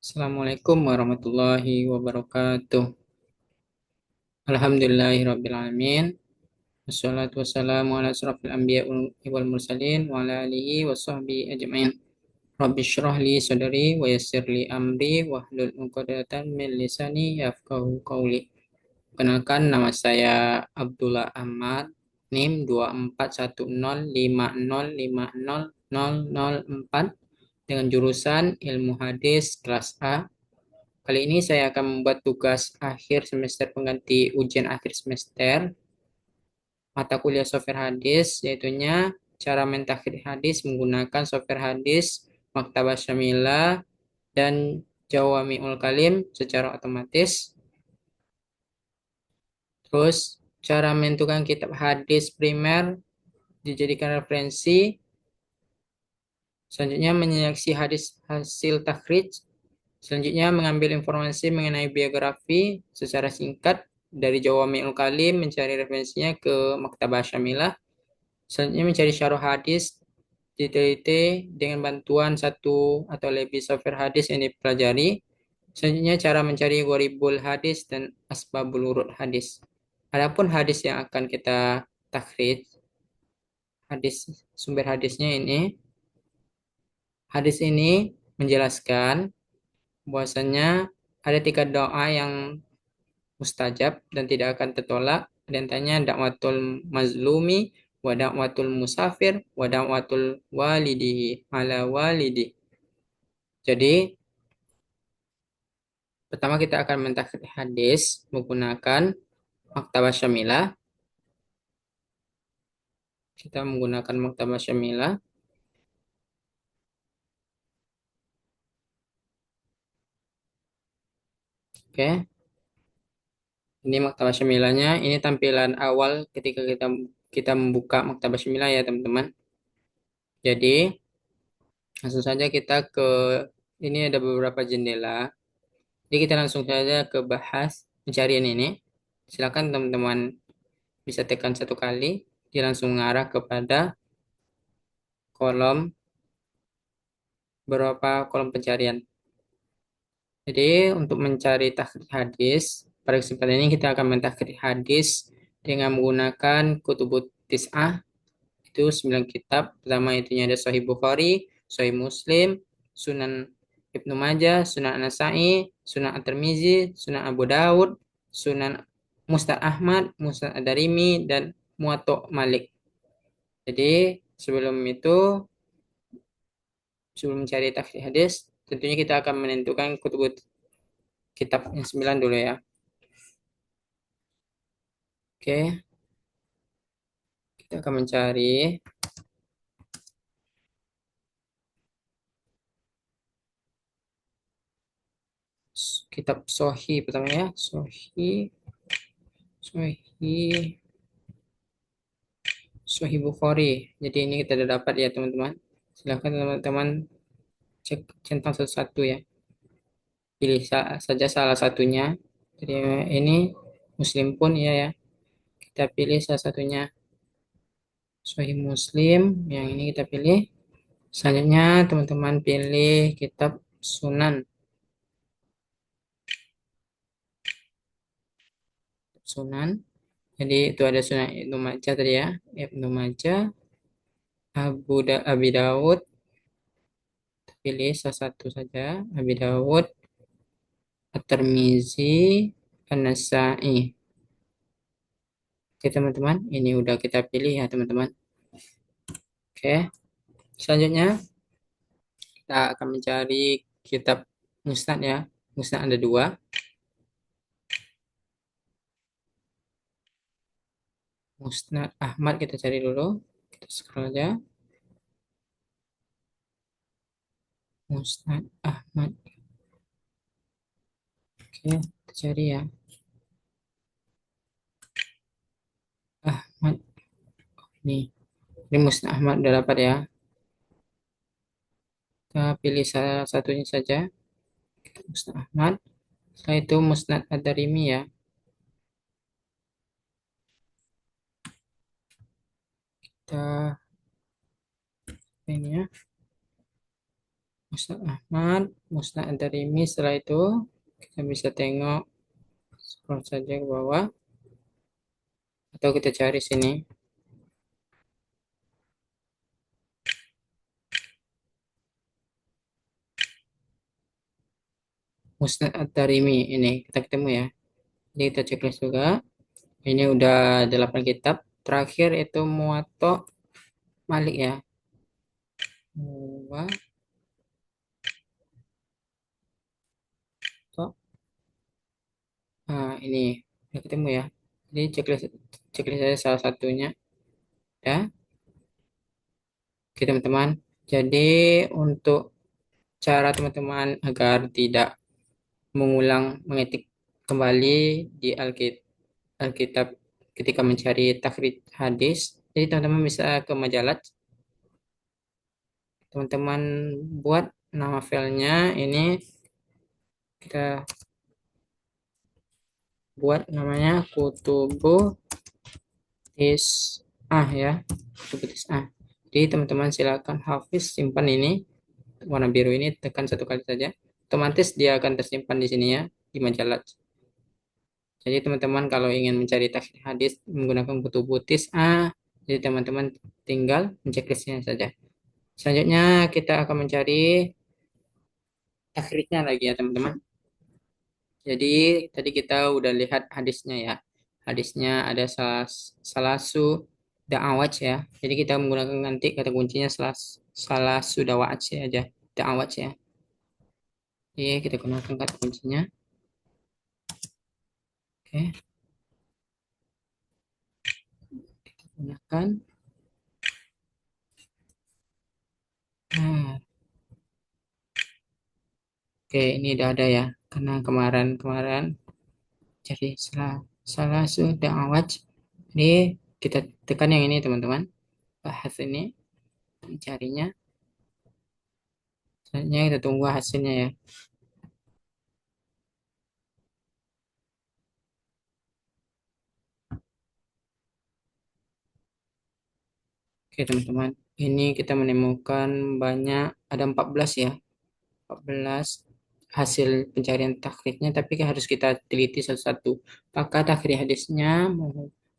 Assalamualaikum warahmatullahi wabarakatuh. Alhamdulillahirrabbilalamin. Wassalatu wassalamu ala asrafil anbiya wal mursalin wa ala alihi wa sahbihi ajma'in. Rabbi syrah li sadri wa yassir li amri wa hlul 'uqdatam min lisani yafqahu qawli. Kenalkan, nama saya Abdullah Ahmad, NIM 241050500004 dengan jurusan Ilmu Hadis kelas A. Kali ini saya akan membuat tugas akhir semester pengganti ujian akhir semester mata kuliah software hadis, yaitunya cara mentakhir hadis menggunakan software hadis, Maktabah Syamilah, dan Jawami'ul Kalim secara otomatis. Terus, cara menentukan kitab hadis primer dijadikan referensi. Selanjutnya, menyeleksi hadis hasil takhrij. Selanjutnya, mengambil informasi mengenai biografi secara singkat dari Jawami'ul Kalim, mencari referensinya ke Maktabah Syamilah. Selanjutnya, mencari syarah hadis diteliti dengan bantuan satu atau lebih software hadis yang dipelajari. Selanjutnya, cara mencari gharibul hadis dan asbabul wurud hadis. Adapun hadis yang akan kita takhrij, hadis sumber hadisnya ini, hadis ini menjelaskan bahwasanya ada tiga doa yang mustajab dan tidak akan tertolak. Di antaranya dakwatul mazlumi, wa dakwatul musafir, wa dakwatul walidihi ala walidi. Jadi, pertama kita akan mentakhir hadis menggunakan Maktabah Syamilah. Kita menggunakan Maktabah Syamilah. Oke, ini Maktabah Syamilahnya. Ini tampilan awal ketika kita kita membuka Maktabah Syamilah ya, teman-teman. Jadi, langsung saja kita ke ini ada beberapa jendela. Jadi kita langsung saja ke bahas pencarian ini. Silakan teman-teman bisa tekan satu kali. Dia langsung mengarah kepada kolom beberapa kolom pencarian. Jadi untuk mencari tahrij hadis, pada kesempatan ini kita akan mentahrij hadis dengan menggunakan kutubut tis'ah, itu 9 kitab. Pertama itu ada Sahih Bukhari, Sahih Muslim, Sunan Ibnu Majah, Sunan An-Nasa'i, Sunan At-Tirmizi, Sunan Abu Dawud, Sunan Musnad Ahmad, Musnad Ad-Darimi, dan Muwatta' Malik. Jadi sebelum mencari tahrij hadis, tentunya kita akan menentukan kutubut kitab yang 9 dulu ya. Oke, kita akan mencari kitab Sohi pertama ya. Sohi, Sohi Bukhari. Jadi ini kita sudah dapat ya teman-teman. Silakan teman-teman cek centang satu-satu ya. Pilih saja salah satunya. Jadi ini Muslim pun ya. Kita pilih salah satunya Sohi Muslim. Yang ini kita pilih. Selanjutnya teman-teman pilih kitab Sunan. Sunan. Jadi itu ada Sunan Ibnu Majah tadi ya. Ibnu Majah, Abi Dawud, pilih salah satu saja. Abi Dawud, At-Tirmizi, An-Nasa'i. Oke teman-teman, ini udah kita pilih ya teman-teman. Oke, selanjutnya kita akan mencari kitab Musnad ya. Musnad ada dua. Musnad Ahmad kita cari dulu. Kita scroll aja. Musnad Ahmad. Oke, kita cari ya. Ahmad. Ini Musnad Ahmad udah dapat ya. Kita pilih salah satunya saja. Musnad Ahmad. Setelah itu Musnad Ad-Darimi ya. Kita ini ya. Musnad Ahmad, Musnad Ad-Darimi. Setelah itu kita bisa tengok, scroll saja ke bawah atau kita cari sini. Musnad Ad-Darimi ini kita ketemu ya. Jadi kita checklist juga. Ini udah 8 kitab. Terakhir itu Muwatta Malik ya. Muwatta. Nah, ini udah ketemu ya. Jadi checklist checklist saya salah satunya ya. Oke teman-teman. Jadi untuk cara teman-teman agar tidak mengulang mengetik kembali di Alkitab ketika mencari takhrij hadis. Jadi teman-teman bisa ke majalah, teman-teman buat nama filenya ini kita buat namanya Kutubu Tis'ah ya. Kutubu Tis'ah. Jadi teman-teman silakan Hafiz simpan ini warna biru ini tekan satu kali saja. Otomatis dia akan tersimpan di sini ya di majalah. Jadi teman-teman kalau ingin mencari takhid hadis menggunakan kutubu tis'ah, jadi teman-teman tinggal menceklisnya saja. Selanjutnya kita akan mencari takhrijnya lagi ya teman-teman. Jadi tadi kita udah lihat hadisnya ya. Hadisnya ada salasu da'awaj ya. Jadi kita menggunakan nanti kata kuncinya salasu da'awaj aja. Da'awaj ya. Oke, kita gunakan kata kuncinya. Oke, gunakan. Nah, oke, ini udah ada ya. Karena kemarin-kemarin jadi salah salah sudah awaj. Ini kita tekan yang ini teman-teman. Bahas ini carinya. Selanjutnya kita tunggu hasilnya ya. Oke teman-teman. Ini kita menemukan banyak ada 14 ya. 14 hasil pencarian takhrijnya tapi harus kita teliti satu-satu. Apakah takhrij hadisnya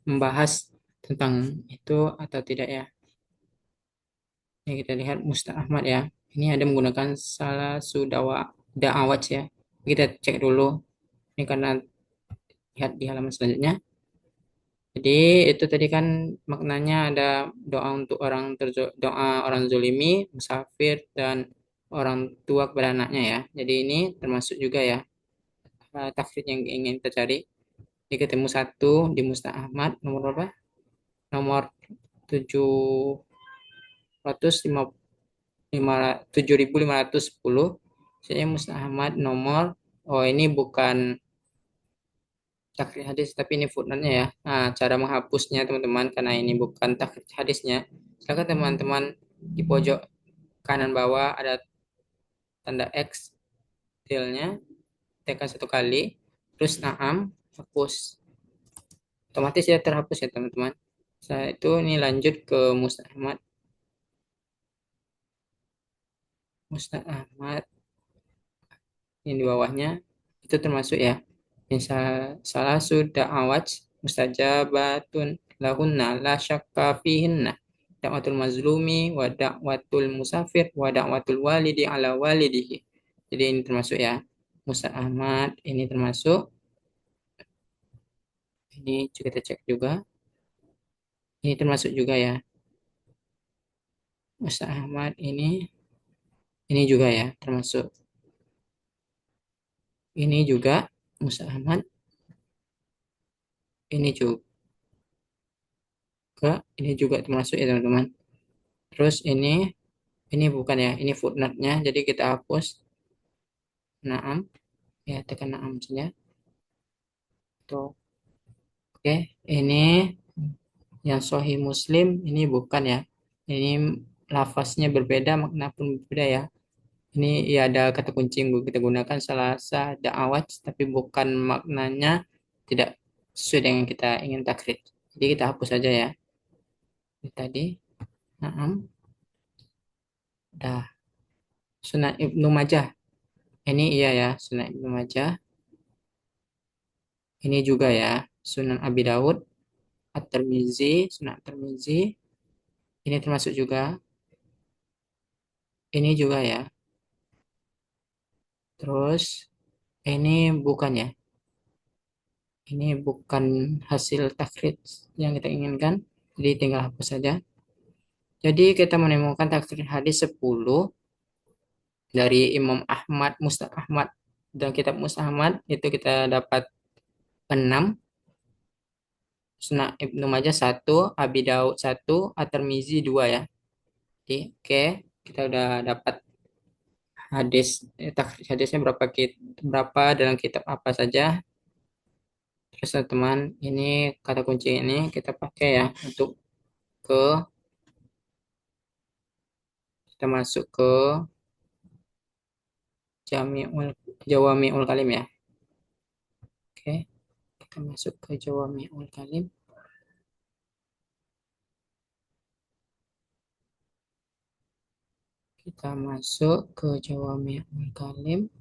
membahas tentang itu atau tidak ya? Ya, kita lihat Mustaq Ahmad ya. Ini ada menggunakan salah sudawa da'awat ya. Kita cek dulu. Ini karena lihat di halaman selanjutnya. Jadi itu tadi kan maknanya ada doa untuk doa orang zolimi, musafir dan orang tua kepada anaknya ya. Jadi ini termasuk juga ya takhrid yang ingin kita cari. Ini ketemu satu di Mustaq Ahmad nomor berapa? Nomor 7.510. Saya Mustaq Ahmad nomor, oh ini bukan takrij hadis tapi ini footnote-nya ya. Nah, cara menghapusnya teman-teman karena ini bukan takrij hadisnya. Silakan teman-teman di pojok kanan bawah ada tanda X tilnya, tekan satu kali, terus naam, hapus. Otomatis ya terhapus ya teman-teman. Saya itu ini lanjut ke Mustaq Ahmad. Mustaq Ahmad yang di bawahnya itu termasuk ya. Misal salah sudah awaj mustajabatun lahunna la syakka fihinna da'watul mazlumi wa da'watul musafir wa da'watul walidi ala walidihi. Jadi ini termasuk ya. Musa Ahmad ini termasuk. Ini juga kita cek juga. Ini termasuk juga ya. Musa Ahmad ini juga ya termasuk. Ini juga Musa Ahmad ini ini juga termasuk ya teman-teman. Terus ini bukan ya, ini footnote-nya, jadi kita hapus. Naam, ya tekan naam saja. Tuh, oke, ini yang Sahih Muslim, ini bukan ya. Ini lafaznya berbeda, makna pun berbeda ya. Ini ya ada kata kunci yang kita gunakan salasa da'awat, tapi bukan maknanya tidak sesuai dengan kita ingin takrib. Jadi kita hapus saja ya. Ini tadi, naam, dah. Sunan Ibnu Majah. Ini iya ya, Sunan Ibnu Majah. Ini juga ya, Sunan Abi Daud, At-Tirmizi, Sunan At-Tirmizi. Ini termasuk juga. Ini juga ya. Terus ini bukan ya. Ini bukan hasil takrid yang kita inginkan. Jadi tinggal hapus saja. Jadi kita menemukan takrid hadis 10 dari Imam Ahmad, Musnad Ahmad dan kitab Musnad Ahmad itu kita dapat 6, Sunan Ibnu Majah 1, Abi Daud 1, At-Tirmizi 2 ya. Jadi, oke, kita udah dapat hadis takhrij hadisnya berapa dalam kitab apa saja. Terus teman, ini kata kunci ini kita pakai ya untuk ke kita masuk ke Jami'ul Jawami'ul Kalim ya. Oke, kita masuk ke Jawami'ul Kalim. Kita masuk ke Jawami'ul Kalim.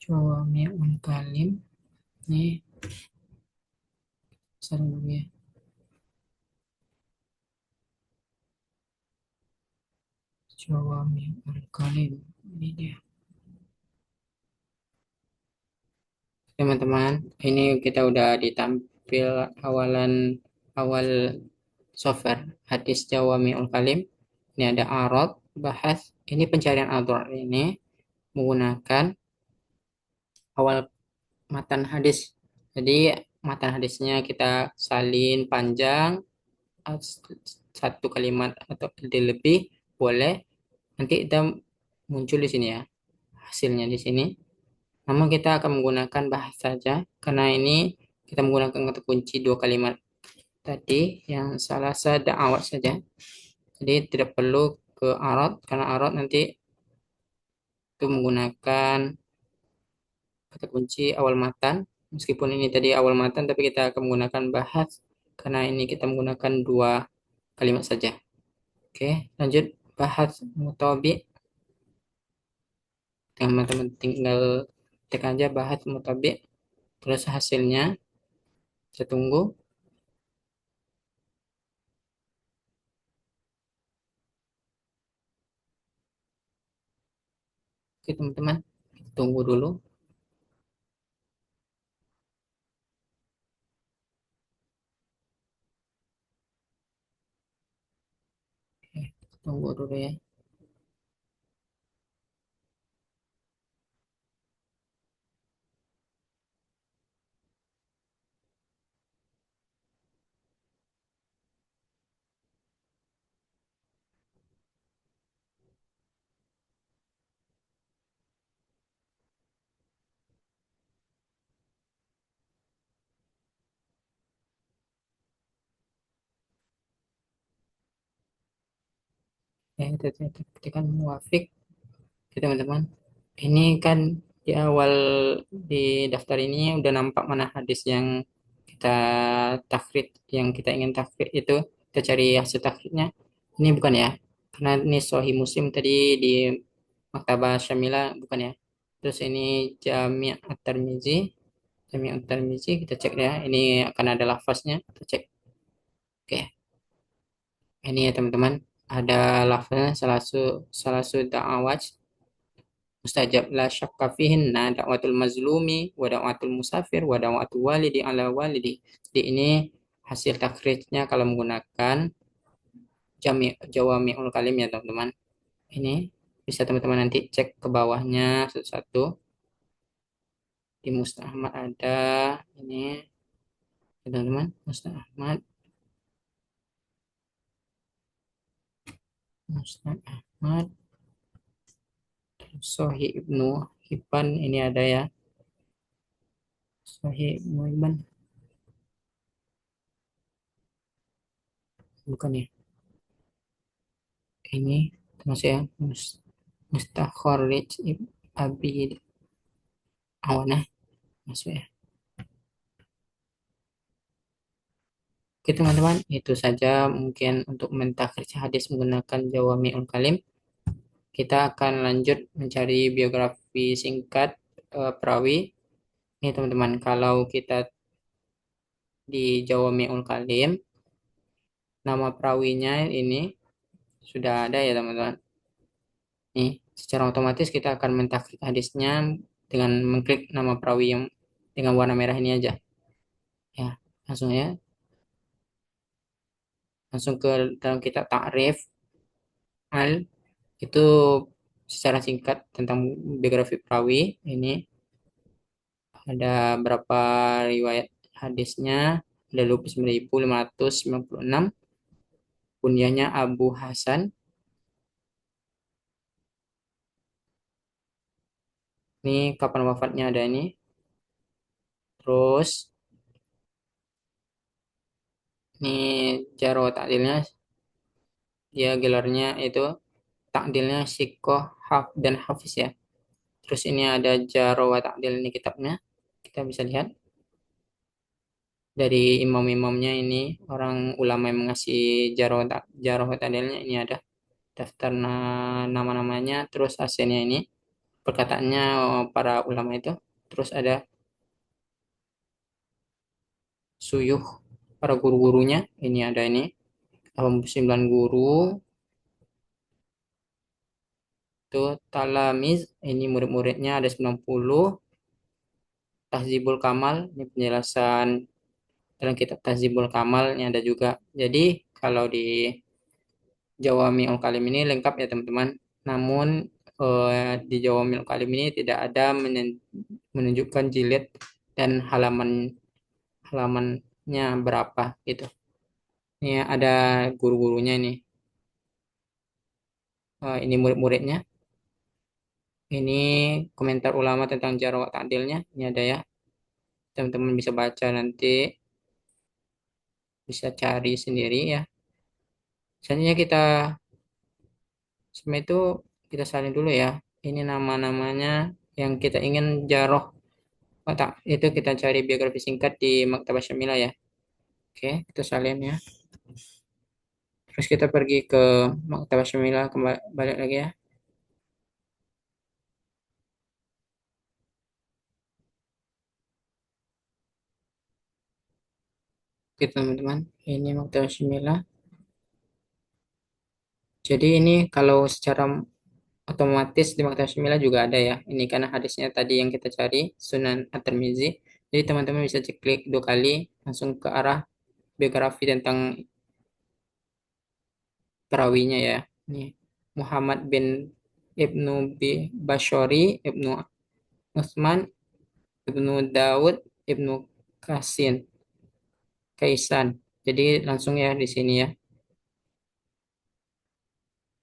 Jawami'ul Kalim. Nih, seru ya. Jawami'ul Kalim. Ini dia. Teman-teman, ini kita udah ditampil awalan awal software hadis Jawami'ul Kalim. Ini ada arad, bahas. Ini pencarian arad ini menggunakan awal matan hadis. Jadi matan hadisnya kita salin panjang satu kalimat atau lebih boleh. Nanti kita muncul di sini ya hasilnya di sini. Namun kita akan menggunakan bahas saja karena ini kita menggunakan kata kunci dua kalimat tadi yang salah satu awat saja. Jadi tidak perlu ke arad karena arad nanti itu menggunakan kata kunci awal matan. Meskipun ini tadi awal matan tapi kita akan menggunakan bahas karena ini kita menggunakan dua kalimat saja. Oke, lanjut bahas mutabi. Teman-teman tinggal tekan aja bahas mutabi. Terus hasilnya saya tunggu. Oke teman-teman, tunggu dulu. Oke, tunggu dulu ya. Ya, kita ketikkan muafik. Oke teman-teman, ini kan di awal di daftar ini udah nampak mana hadis yang kita takrit, yang kita ingin takrit itu. Kita cari hasil takritnya. Ini bukan ya, karena ini Sahih Muslim tadi di Maktabah Syamilah bukan ya. Terus ini Jami' At-Tirmizi. Jami' At-Tirmizi kita cek ya. Ini akan ada lafaznya. Kita cek. Oke, ini ya teman-teman. Ada lafaznya salasu da'awat mustajab la syakka fihinna da'watul mazlumi wa da'watul musafir wa da'watul walidi ala walidi. Jadi ini hasil takrijnya kalau menggunakan jawami'ul kalim ya teman-teman. Ini bisa teman-teman nanti cek ke bawahnya satu-satu. Di Musnad Ahmad ada ini teman-teman, Musnad Ahmad, Musnad Ahmad, Sahih Ibnu Hibban ini ada ya, Sahih Ibnu Hibban bukan ya, ini termasuk ya Mustakhraj Abi Awana masuk ya. Oke teman-teman, itu saja mungkin untuk mentakhrij hadis menggunakan Jawami'ul Kalim. Kita akan lanjut mencari biografi singkat perawi. Ini teman-teman, kalau kita di Jawami'ul Kalim, nama perawinya ini sudah ada ya teman-teman. Nih, secara otomatis kita akan mentakrik hadisnya dengan mengklik nama perawi yang dengan warna merah ini aja. Ya, langsung ya. Langsung ke dalam kitab Ta'rif al itu secara singkat tentang biografi perawi. Ini ada berapa riwayat hadisnya? Ada 29.596. Kunyahnya Abu Hasan. Ini kapan wafatnya ada ini. Terus ini Jarh Ta'dilnya, dia gelarnya itu takdilnya Sikoh dan Hafiz ya. Terus ini ada Jarh wa Ta'dil ini kitabnya. Kita bisa lihat dari imam-imamnya ini orang ulama yang mengasih Jarh wa Ta'dilnya ini ada daftar nama-namanya, terus asennya ini perkataannya para ulama itu. Terus ada suyuh para guru-gurunya. Ini ada ini 89 guru itu talamiz ini murid-muridnya ada 90. Tahzibul Kamal ini penjelasan dalam kitab Tahzibul Kamal ini ada juga. Jadi kalau di Jawami'ul Kalim ini lengkap ya teman-teman. Namun di Jawami'ul Kalim ini tidak ada menunjukkan jilid dan halamannya berapa gitu. Ini ada guru-gurunya ini. Ini murid-muridnya. Ini komentar ulama tentang Jarh wa Ta'dilnya. Ini ada ya. Teman-teman bisa baca nanti, bisa cari sendiri ya. Selanjutnya kita Sebelum itu kita salin dulu ya. Ini nama-namanya yang kita ingin jaroh otak. Itu kita cari biografi singkat di Maktabah Syamilah ya. Oke, kita salin ya. Terus kita pergi ke Maktabah Syamilah, kembali balik lagi ya. Oke teman-teman, ini Maktabah Syamilah. Jadi ini kalau secara otomatis di Maktabah Syamilah juga ada ya. Ini karena hadisnya tadi yang kita cari, Sunan At-Tirmizi. Jadi teman-teman bisa cek klik 2 kali langsung ke arah biografi tentang perawinya ya. Nih, Muhammad bin Ibnu Bashori, Ibnu Utsman, Ibnu Daud, Ibnu Kasin, Kaisan. Jadi langsung ya di sini ya.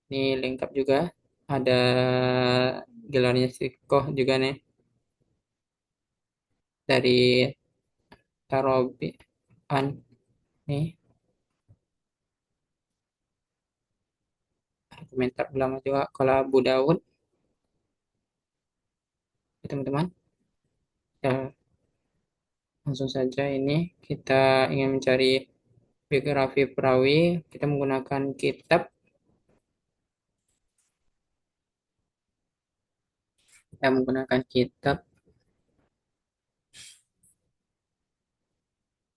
Ini lengkap juga. Ada gelarnya Sikoh juga nih dari Tarobian nih. Ada komentar ulama juga. Kalau Abu Daud, ya, teman-teman. Ya, langsung saja ini kita ingin mencari biografi perawi. Kita menggunakan kitab. Kita menggunakan kitab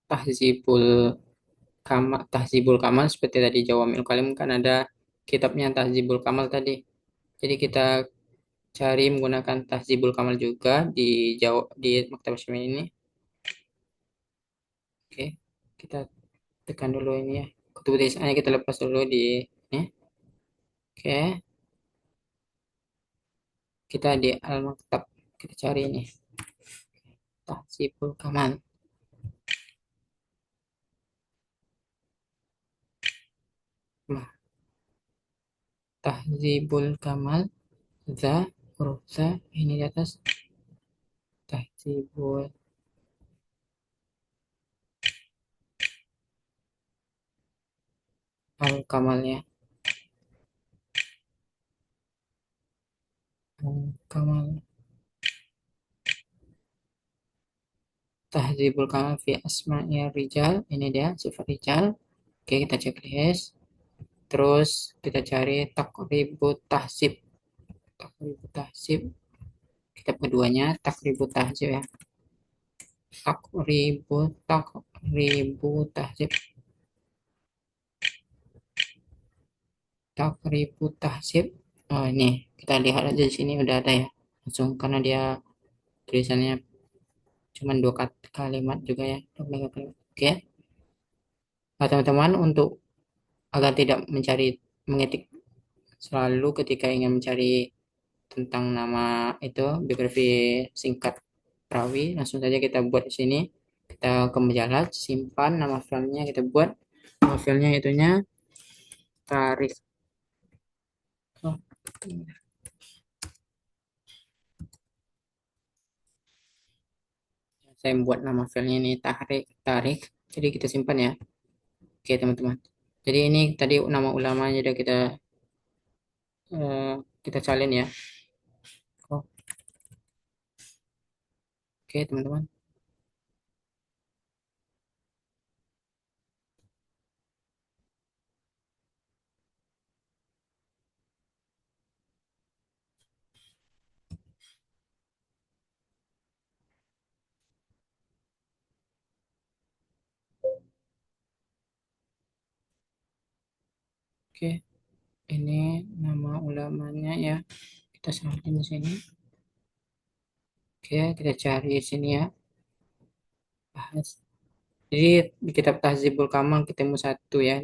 Tahzibul Tahzibul Kamal seperti tadi Jawami'ul Kalim kan ada kitabnya Tahzibul Kamal tadi. Jadi kita cari menggunakan Tahzibul Kamal juga di Maktabah Syamil ini. Oke, kita tekan dulu ini ya. Kutub tulisannya kita lepas dulu di ini. Oke, kita di Al-Maktab kita cari ini Tahzibul Kamal. Nah, Tahzibul Kamal za huruf za ini di atas Tahzibul Al-Kamalnya. Al-Kamal. tahdzibul kamal fi asma'i rijal. Ini dia sifat rijal. Oke, kita checklist. Terus kita cari takribut tahzib. Takribut tahzib. Kitab keduanya takribut tahzib ya. Takribut tahzib. Takribut tahzib. Oh, ini kita lihat aja di sini udah ada ya. Langsung karena dia tulisannya cuma dua kalimat juga ya. Oke. Nah, teman-teman untuk agar tidak mencari mengetik selalu ketika ingin mencari tentang nama itu biografi singkat perawi, langsung saja kita buat di sini. Kita ke majalah, simpan nama filenya, kita buat nama filenya itunya Tarik. Oh, saya buat nama filenya ini Tarik. Jadi kita simpan ya. Oke teman-teman. Jadi ini tadi nama ulamanya udah eh, kita salin ya. Oh, oke teman-teman. Oke, ini nama ulamanya ya. Kita salin di sini. Oke, kita cari di sini ya. Bahas. Jadi di kitab Tahzibul Kamal ketemu satu ya.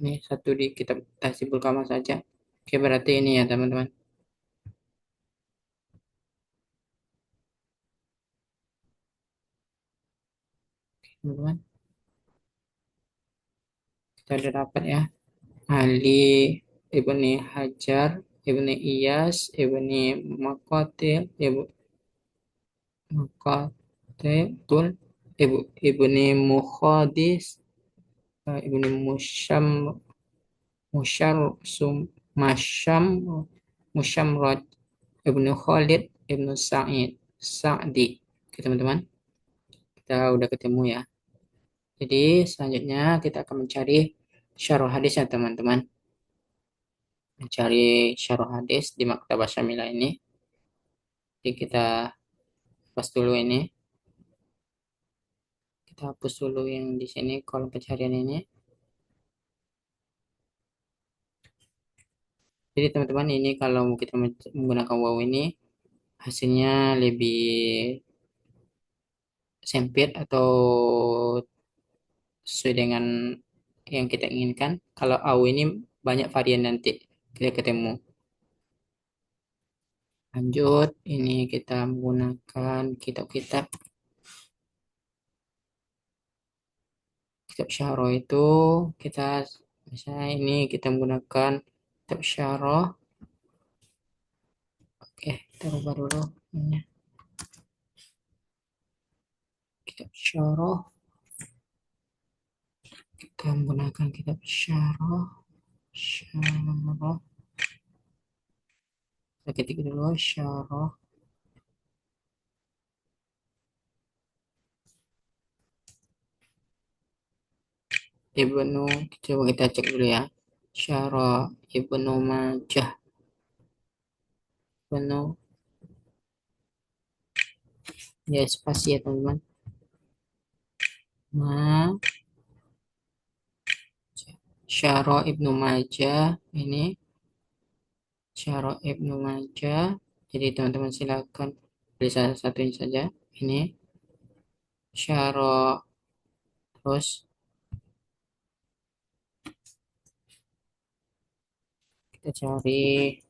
Ini satu di kitab Tahzibul Kamal saja. Oke, berarti ini ya teman-teman. Teman-teman, kita udah dapat ya. Ali Ibni Hajar, Ibni Iyas, Ibni Maqatil, Maqatil, Ibni Mukhadis, Ibni Musyar, Masyam, Musyamrad, Ibnu Khalid, Ibnu Sa'di. Oke, teman-teman, kita udah ketemu ya. Jadi selanjutnya kita akan mencari syarah hadis ya teman-teman. Mencari syarah hadis di Maktabah Syamilah ini. Jadi kita pas dulu ini. Kita hapus dulu yang di sini kolom pencarian ini. Jadi teman-teman ini kalau kita menggunakan wow ini hasilnya lebih sempit atau sesuai dengan yang kita inginkan. Kalau AU ini banyak varian nanti kita ketemu. Lanjut, ini kita menggunakan kitab-kitab. Kitab syarah itu kita misalnya ini kita menggunakan kitab syarah. Oke, kita rubah dulu. Ini kitab syarah. Kita menggunakan kitab syarah. Syarah. Kita ketik dulu syarah Ibnu. Coba kita cek dulu ya. Syarah Ibnu Majah. Ibnu ya spasi ya teman-teman. Nah, Syarah Ibnu Majah ini Syarah Ibnu Majah. Jadi teman-teman silakan pilih salah satunya saja. Ini Syarah, terus kita cari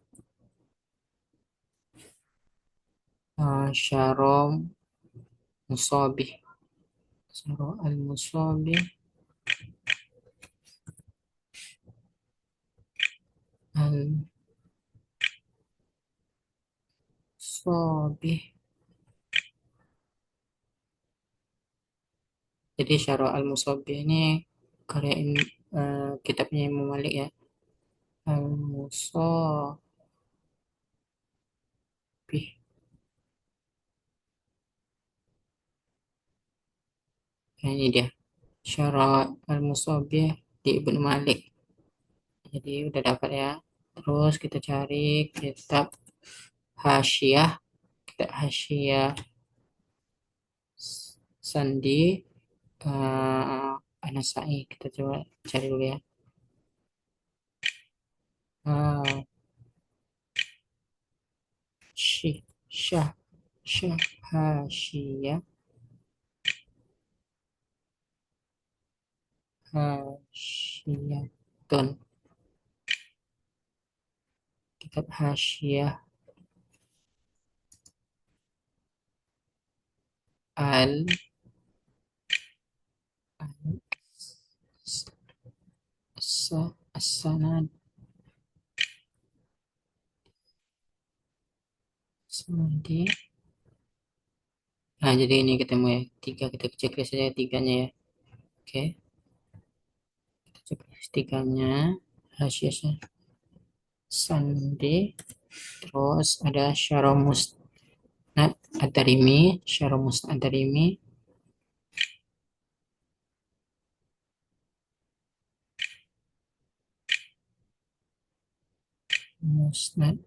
Syarah Musabih. Syarah Al-Musabih. Al-Musabih. Jadi Syarah Al-Musabih ini karya kitabnya Imam Malik ya. Al-Musabih. Nah, ini dia Syarah Al-Musabih di Ibnu Malik. Jadi udah dapat ya. Terus kita cari kitab Hasyiyah, kitab Hasyiyah Sandi Anasai. Kita coba cari dulu ya. Ah, Syih, Syah, Syah, Hasyiyah, Hasyiyah, Tun, kitab Hasyiyah Al As-Sanad Sandi. Nah, jadi ini ketemu ya. Tiga kita checklist saja tiganya ya. Oke, kita checklist tiganya. Hasyiyah Sandi. Terus ada Syarah Musnad Ad-Darimi, Syarah Musnad Ad-Darimi, Musnad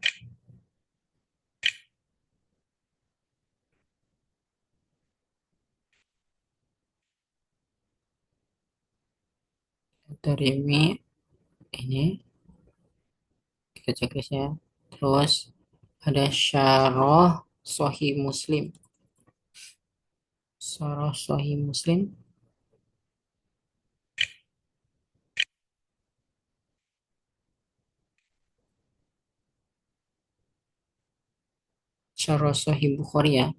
Ad-Darimi ini kita checklist ya. Terus ada Syarah Sahih Muslim, Syarah Sahih Muslim, Syarah Sahih Bukhari ya,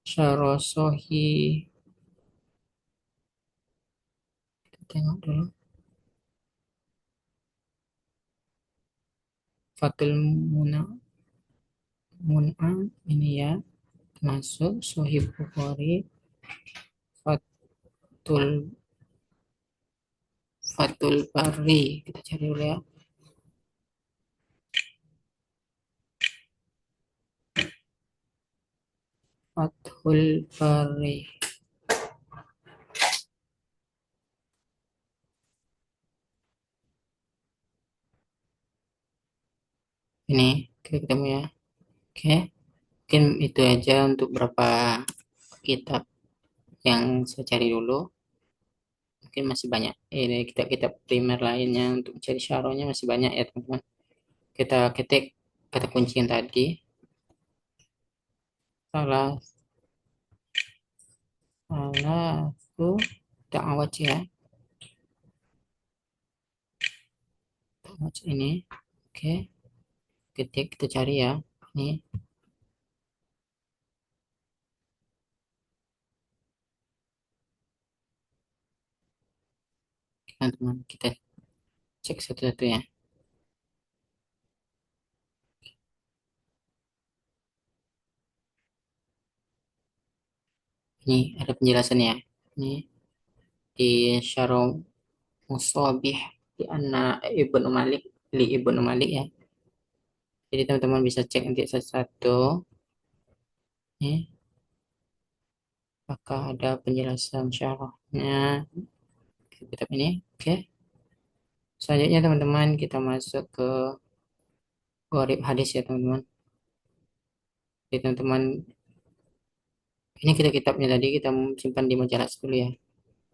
Syarah Sahih, kita tengok dulu, Fatul Muna, Mun'am ini ya, masuk Sahih Bukhari, Fatul Fatul Bari, kita cari dulu ya, Fathul Bari. Ini kita ketemu ya. Oke, mungkin itu aja untuk beberapa kitab yang saya cari dulu. Mungkin masih banyak. Ini kitab-kitab primer lainnya untuk cari syarahnya masih banyak ya teman-teman. Kita ketik kata kunci yang tadi. Salah, salah, aku awat ya. Ta'awat ini. Oke, ketik kita cari ya. Ini teman-teman kita cek satu-satu ya. Ini ada penjelasannya. Ini di Syarah Musabih di anak Ibnu Malik, di Ibnu Malik ya. Jadi teman-teman bisa cek nanti satu-satu. Nih, apakah ada penjelasan syarahnya kitab ini? Oke. Selanjutnya teman-teman kita masuk ke Gharib hadis ya teman-teman. Jadi teman-teman ini kita kitabnya tadi kita simpan di majalah dulu ya.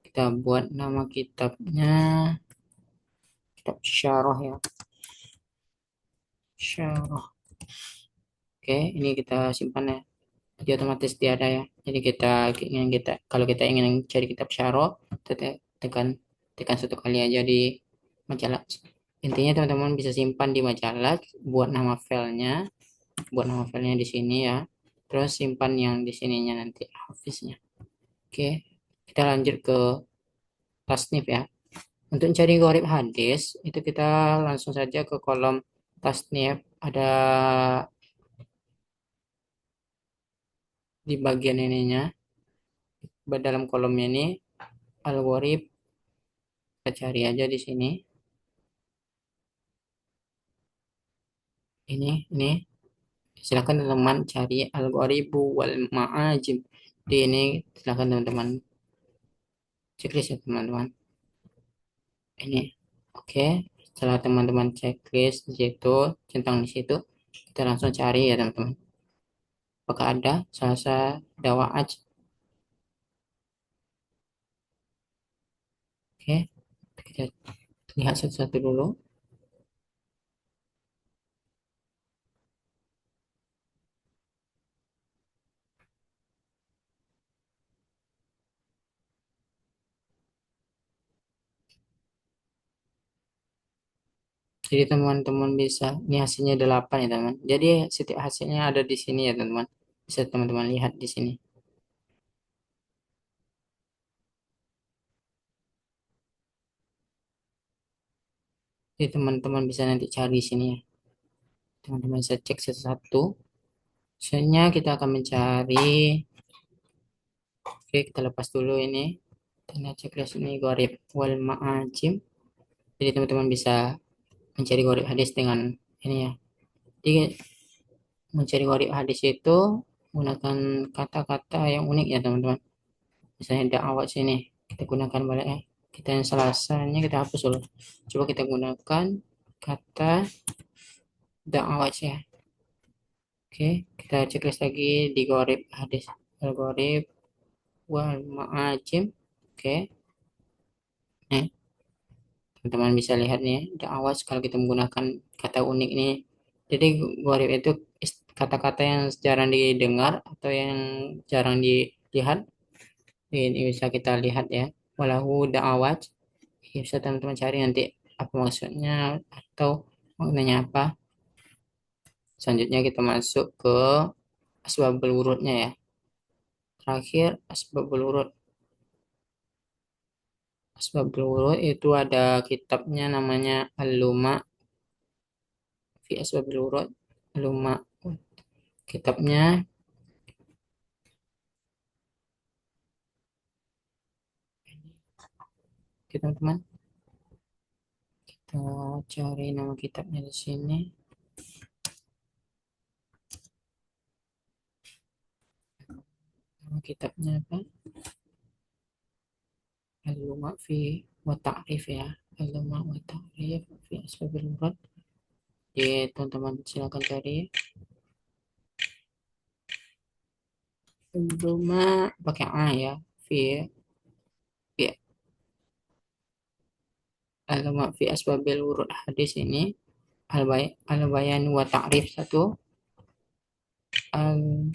Kita buat nama kitabnya kitab syarah ya. Syarah. Oke, ini kita simpan ya. Jadi otomatis dia ada ya. Jadi kita kalau kita ingin cari kitab syarah, tekan tekan satu kali aja di majalah. Intinya teman-teman bisa simpan di majalah, buat nama filenya di sini ya. Terus simpan yang di sininya nanti hafiznya. Oke, kita lanjut ke tasnif ya. Untuk cari gharib hadis itu kita langsung saja ke kolom tasnif. Ada di bagian ininya, dalam kolomnya ini al-gharib. Kita cari aja di sini. Ini silakan teman-teman cari al-gharibu wal ma'ajim. Di ini silakan teman-teman checklist ya teman-teman. Ini oke. Setelah teman-teman checklist di situ, centang di situ, kita langsung cari ya teman-teman. Apakah ada salsa dawaaj? Oke, kita lihat satu-satu dulu. Jadi teman-teman bisa, ini hasilnya 8 ya teman. Jadi setiap hasilnya ada di sini ya teman-teman. Bisa teman-teman lihat di sini. Jadi teman-teman bisa nanti cari di sini ya. Teman-teman bisa cek satu-satu. Misalnya kita akan mencari, oke kita lepas dulu ini. Kita checklist ini gharib wal ma'ajim. Jadi teman-teman bisa mencari gharib hadis dengan ini ya. Jadi mencari gharib hadis itu menggunakan kata-kata yang unik ya teman-teman. Misalnya da'awat sini kita gunakan balik ya. Kita yang selasanya kita hapus dulu. Coba kita gunakan kata da'awat ya. Oke, kita checklist lagi di gharib hadis. Al-gharib wal ma'ajim. Oke, nih teman-teman bisa lihat nih da'awat kalau kita menggunakan kata unik ini. Jadi gharib itu kata-kata yang jarang didengar atau yang jarang dilihat. Ini bisa kita lihat ya. Walahu da'awat. Ya, bisa teman-teman cari nanti apa maksudnya atau maknanya apa. Selanjutnya kita masuk ke asbabul wurudnya ya. Terakhir asbabul wurud. Asbabul wurud itu ada kitabnya namanya Al-Luma fi Asbabul Wurud. Al-Luma kitabnya. Oke, teman-teman, kita cari nama kitabnya di sini. Nama kitabnya apa? Al-Luma fi wa Ta'rif ya. Al-Luma wa Ta'rif fi Asbabul Wurud. Jadi teman-teman silakan cari. Al-Luma pakai A ya. Fi fi Al-Luma fi Asbabil Wurud hadis ini al-bayan wa ta'rif satu. Al-bayan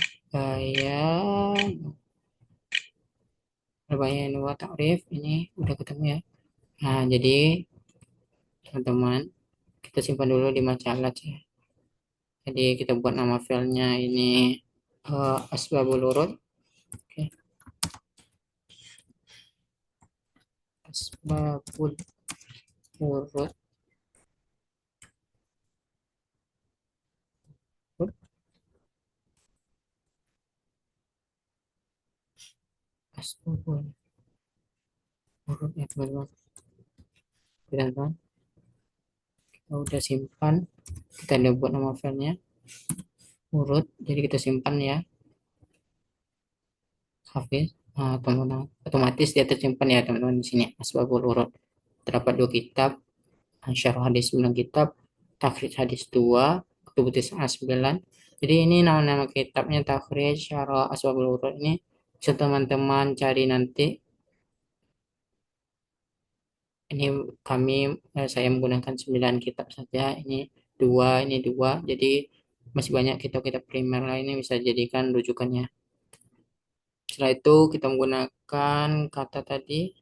al-bayan wa ta'rif ini udah ketemu ya. Nah, jadi teman-teman kita simpan dulu di macalah ya. Jadi kita buat nama filenya ini Asbabul Wurud. Oke, Asbabul Wurud. Asbabul Wurud ya teman-teman. Teman-teman, kita udah simpan. Kita udah buat nama filenya Wurud. Jadi kita simpan ya. Hafiz. Teman-teman, otomatis dia tersimpan ya teman-teman di sini Asbabul Wurud. Terdapat 2 kitab, Syarah Hadis 9 kitab, Takhrij Hadis 2, Kutubut Tis'ah 9. Jadi ini nama-nama kitabnya Takhrij Syarah Asbabul Wurud ini bisa teman-teman cari nanti. Ini saya menggunakan 9 kitab saja. Ini dua. Jadi masih banyak kitab-kitab primer lainnya bisa jadikan rujukannya. Setelah itu kita menggunakan kata tadi,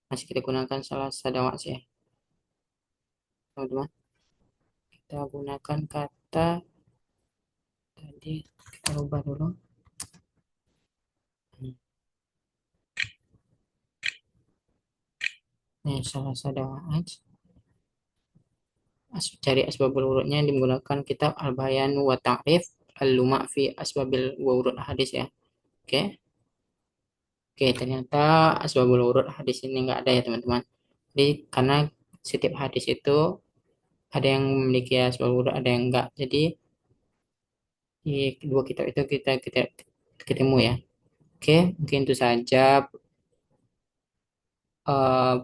masih kita gunakan salah sadawas ya, teman-teman. Kita gunakan kata tadi, kita ubah dulu. Ini salah sadawas. Cari asbabul wurudnya yang menggunakan kitab Al-Bayan wa Ta'rif Al-Luma fi Asbabil Wurud hadis ya. Oke. Oke, ternyata asbabul wurud hadis ini enggak ada ya teman-teman. Jadi karena setiap hadis itu ada yang memiliki asbabul wurud, ada yang enggak. Jadi di kedua kitab itu kita ketemu ya. Oke, mungkin itu saja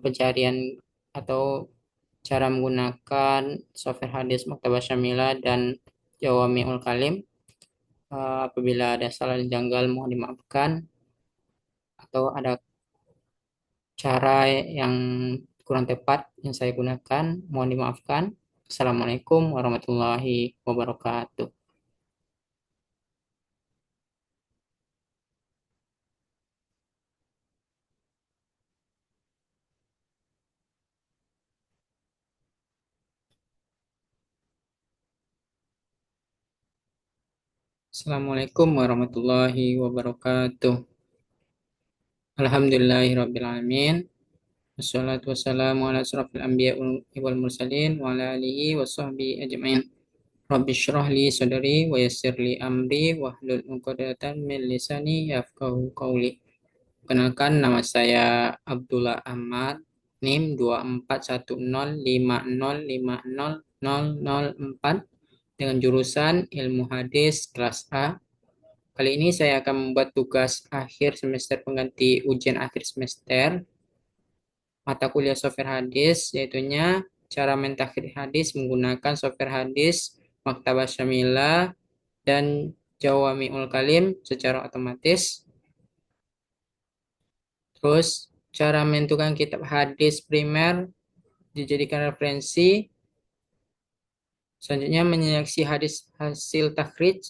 pencarian atau cara menggunakan software hadis Maktabah Syamilah dan Jawami'ul Kalim. Apabila ada salah dan janggal mohon dimaafkan atau ada cara yang kurang tepat yang saya gunakan mohon dimaafkan. Assalamualaikum warahmatullahi wabarakatuh. Assalamualaikum warahmatullahi wabarakatuh. Alhamdulillahirrabbilalamin. Wassalatu wassalamu ala asrafil anbiya wal mursalin wa ala alihi wa sahbihi ajma'in. Rabbi syrah li sadri wa yassir li amri wa hlul 'uqdatam min lisani yafqahu qawli. Kenalkan nama saya Abdullah Ahmad, NIM 241050500004 dengan jurusan Ilmu Hadis kelas A. Kali ini saya akan membuat tugas akhir semester pengganti ujian akhir semester mata kuliah software hadis, yaitunya cara mentakhir hadis menggunakan software hadis Maktabah Syamilah dan Jawami'ul Kalim secara otomatis. Terus cara menentukan kitab hadis primer dijadikan referensi. Selanjutnya menyeleksi hadis hasil takhrij.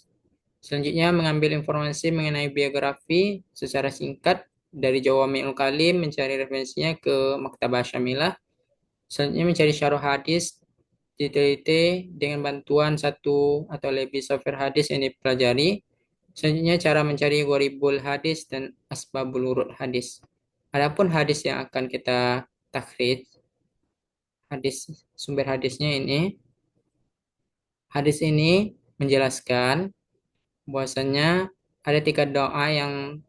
Selanjutnya mengambil informasi mengenai biografi secara singkat dari Jawami'ul Kalim, mencari referensinya ke Maktabah Syamilah. Selanjutnya mencari syarah hadis diteliti dengan bantuan satu atau lebih software hadis yang dipelajari. Selanjutnya cara mencari gharibul hadis dan asbabul wurud hadis. Adapun hadis yang akan kita takhrij, hadis sumber hadisnya ini, hadis ini menjelaskan bahwasanya ada tiga doa yang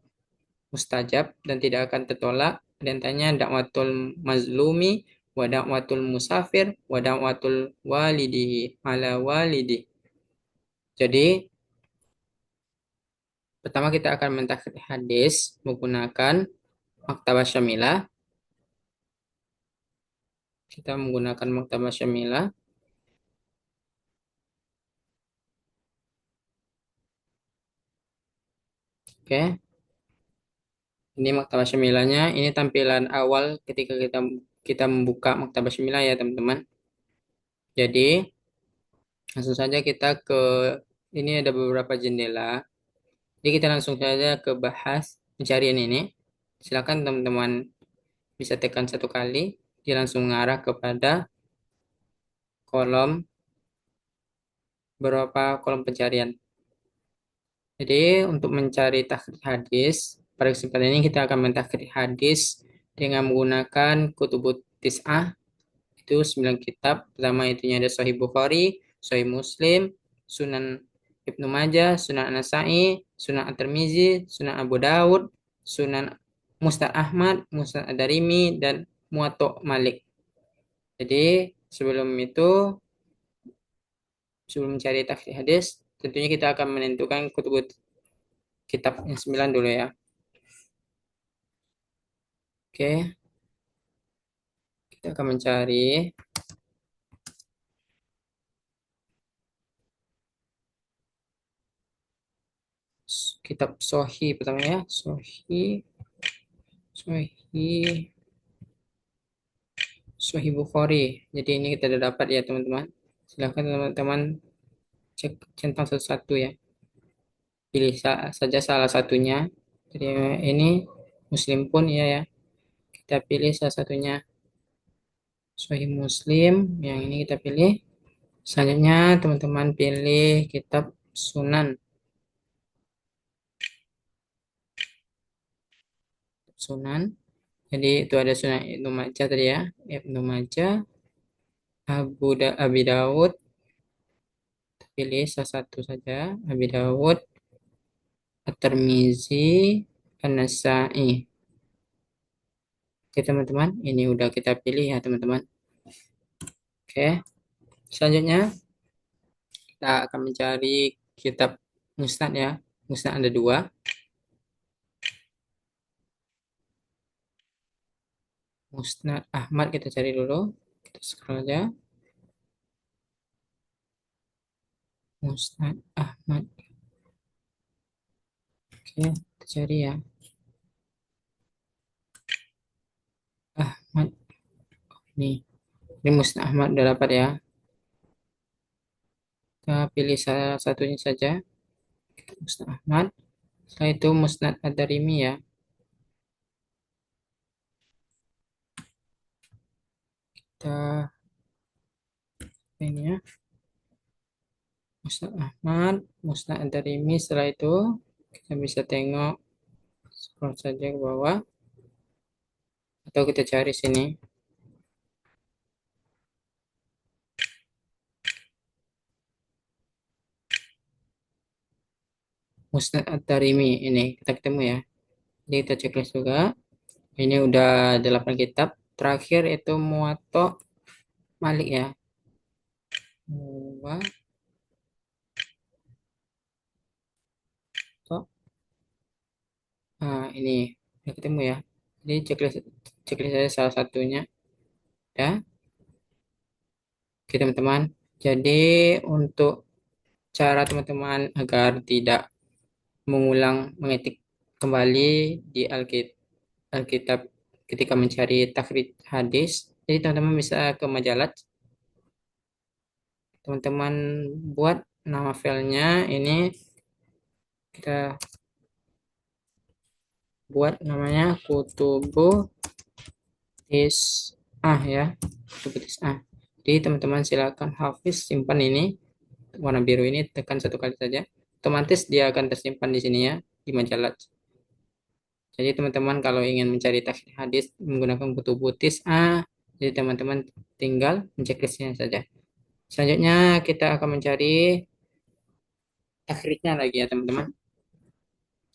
mustajab dan tidak akan tertolak. Di antaranya dakwatul mazlumi, wa dakwatul musafir, wa dakwatul walidihi ala walidi. Jadi, pertama kita akan mentakhir hadis menggunakan Maktabah Syamilah. Kita menggunakan Maktabah Syamilah. Oke, ini Maktabah Syamilahnya. Ini tampilan awal ketika kita kita membuka Maktabah Syamilah ya, teman-teman. Jadi, langsung saja kita ke ini ada beberapa jendela. Jadi kita langsung saja ke bahas pencarian ini. Silakan teman-teman bisa tekan satu kali. Dia langsung mengarah kepada kolom beberapa kolom pencarian. Jadi untuk mencari tahrij hadis, pada kesempatan ini kita akan mentahrij hadis dengan menggunakan kutubut tis'ah, itu 9 kitab. Pertama itunya ada Sahih Bukhari, Sahih Muslim, Sunan Ibnu Majah, Sunan An-Nasa'i, Sunan At-Tirmizi, Sunan Abu Dawud, Sunan Musnad Ahmad, Musnad Ad-Darimi, dan Muwatta Malik. Jadi sebelum itu, sebelum mencari tahrij hadis, tentunya kita akan menentukan kutubut kitab yang 9 dulu ya. Oke, kita akan mencari kitab Sohi pertama ya. Sohi, Sohi, Sohi Bukhari. Jadi ini kita sudah dapat ya teman-teman. Silahkan teman-teman cek centang satu-satu ya. Pilih saja salah satunya. Jadi ini Muslim pun ya ya. Kita pilih salah satunya Sohi Muslim. Yang ini kita pilih. Selanjutnya teman-teman pilih kitab Sunan. Sunan. Jadi itu ada Sunan Ibnu Majah tadi ya. Ibnu Majah, Abi Dawud, pilih salah satu saja. Abi Dawud, At-Tirmizi, An-Nasa'i. Oke teman-teman, ini udah kita pilih ya teman-teman. Oke, selanjutnya kita akan mencari kitab Musnad ya. Musnad ada dua. Musnad Ahmad kita cari dulu. Kita scroll aja. Musnad Ahmad. Oke, kita cari ya. Ahmad. Ini Musnad Ahmad udah dapat ya. Kita pilih salah satunya saja. Musnad Ahmad. Setelah itu Musnad Ad-Darimi ya. Kita ini ya. Musnad Ahmad, Musnad Ad-Darimi. Setelah itu kita bisa tengok scroll saja ke bawah atau kita cari sini. Musnad Ad-Darimi ini kita ketemu ya. Jadi kita checklist juga. Ini udah 8 kitab. Terakhir itu Muwatta Malik ya. Muwatta. Nah, ini udah ketemu ya. Jadi checklist checklist saya salah satunya ya. Oke teman-teman. Jadi untuk cara teman-teman agar tidak mengulang mengetik kembali di Alkitab ketika mencari takhrij hadis. Jadi teman-teman bisa ke majalah, teman-teman buat nama filenya ini kita buat namanya Kutubu ya, Kutubu Tis'ah. Jadi teman-teman silakan Hafiz simpan ini warna biru ini tekan satu kali saja. Otomatis dia akan tersimpan di sini ya di majalah. Jadi teman-teman kalau ingin mencari takhid hadis menggunakan Kutubu Tis'ah, jadi teman-teman tinggal mencek saja. Selanjutnya kita akan mencari takhrijnya lagi ya teman-teman.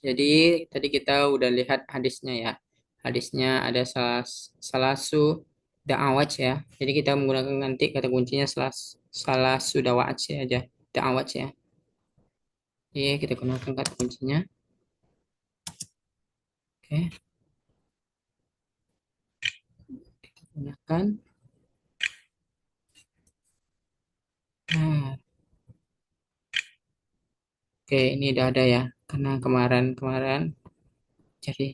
Jadi tadi kita udah lihat hadisnya ya. Hadisnya ada salasu da'awaj ya. Jadi kita menggunakan nanti kata kuncinya salasu da'awaj aja. Da'awaj ya. Oke, kita gunakan kata kuncinya. Oke, gunakan. Nah, oke, ini udah ada ya. Karena kemarin-kemarin jadi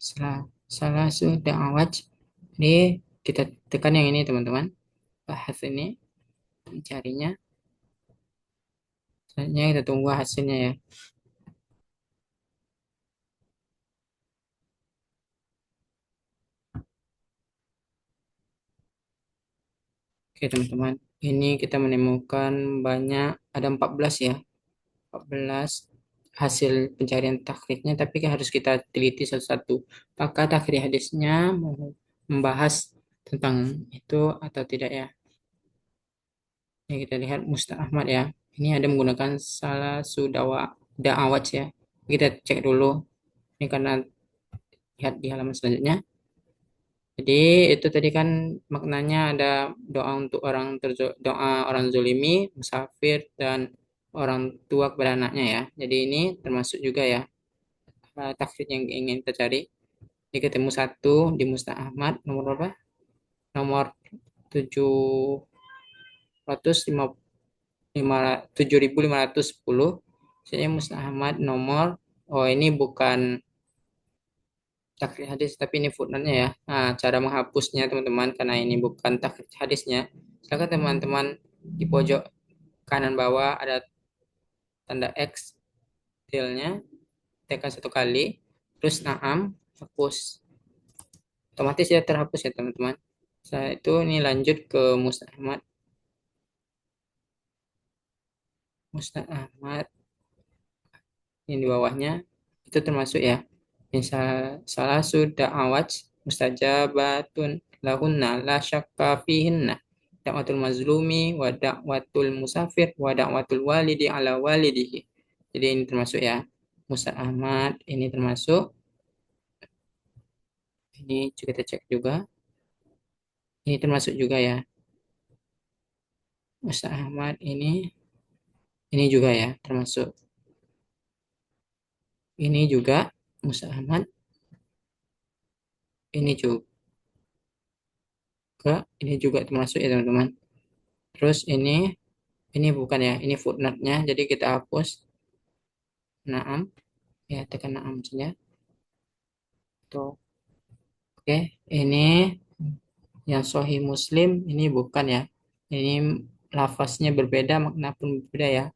salasu da'awaj. Ini kita tekan yang ini teman-teman. Bahas ini mencarinya. Selanjutnya kita tunggu hasilnya ya. Oke teman-teman, ini kita menemukan banyak, ada 14 ya, 14 hasil pencarian takhrijnya, tapi harus kita teliti satu-satu. Apakah takhrij hadisnya membahas tentang itu atau tidak ya? Ini kita lihat Mustaq Ahmad ya. Ini ada menggunakan salah sudawa da'awat ya. Kita cek dulu. Ini karena lihat di halaman selanjutnya. Jadi itu tadi kan maknanya ada doa untuk doa orang zolimi, musafir dan orang tua kepada anaknya ya. Jadi ini termasuk juga ya takhrid yang ingin kita cari. Jadi ketemu satu di Mustaq Ahmad nomor berapa? Nomor 7.510. Saya Mustaq Ahmad nomor, oh ini bukan takrij hadis tapi ini footnote-nya ya. Nah, cara menghapusnya teman-teman karena ini bukan takrij hadisnya. Silakan teman-teman di pojok kanan bawah ada tanda X tilnya, tekan satu kali, terus naam, hapus. Otomatis ya terhapus ya teman-teman. Setelah itu ini lanjut ke Mustaq Ahmad. Mustaq Ahmad yang di bawahnya itu termasuk ya. Misal salah sudah awaj mustajabatun lahunna la syakka fihinna da'watul mazlumi wa da'watul musafir wa da'watul walidi ala walidihi. Jadi ini termasuk ya. Musa Ahmad ini termasuk. Ini juga kita cek juga. Ini termasuk juga ya. Musa Ahmad ini juga ya termasuk. Ini juga Musa Ahmad ini juga. Enggak, ini juga termasuk ya teman-teman. Terus ini bukan ya, ini footnote-nya, jadi kita hapus. Naam, ya tekan naam saja. Tuh, oke, ini yang Sahih Muslim, ini bukan ya. Ini lafaznya berbeda, makna pun berbeda ya.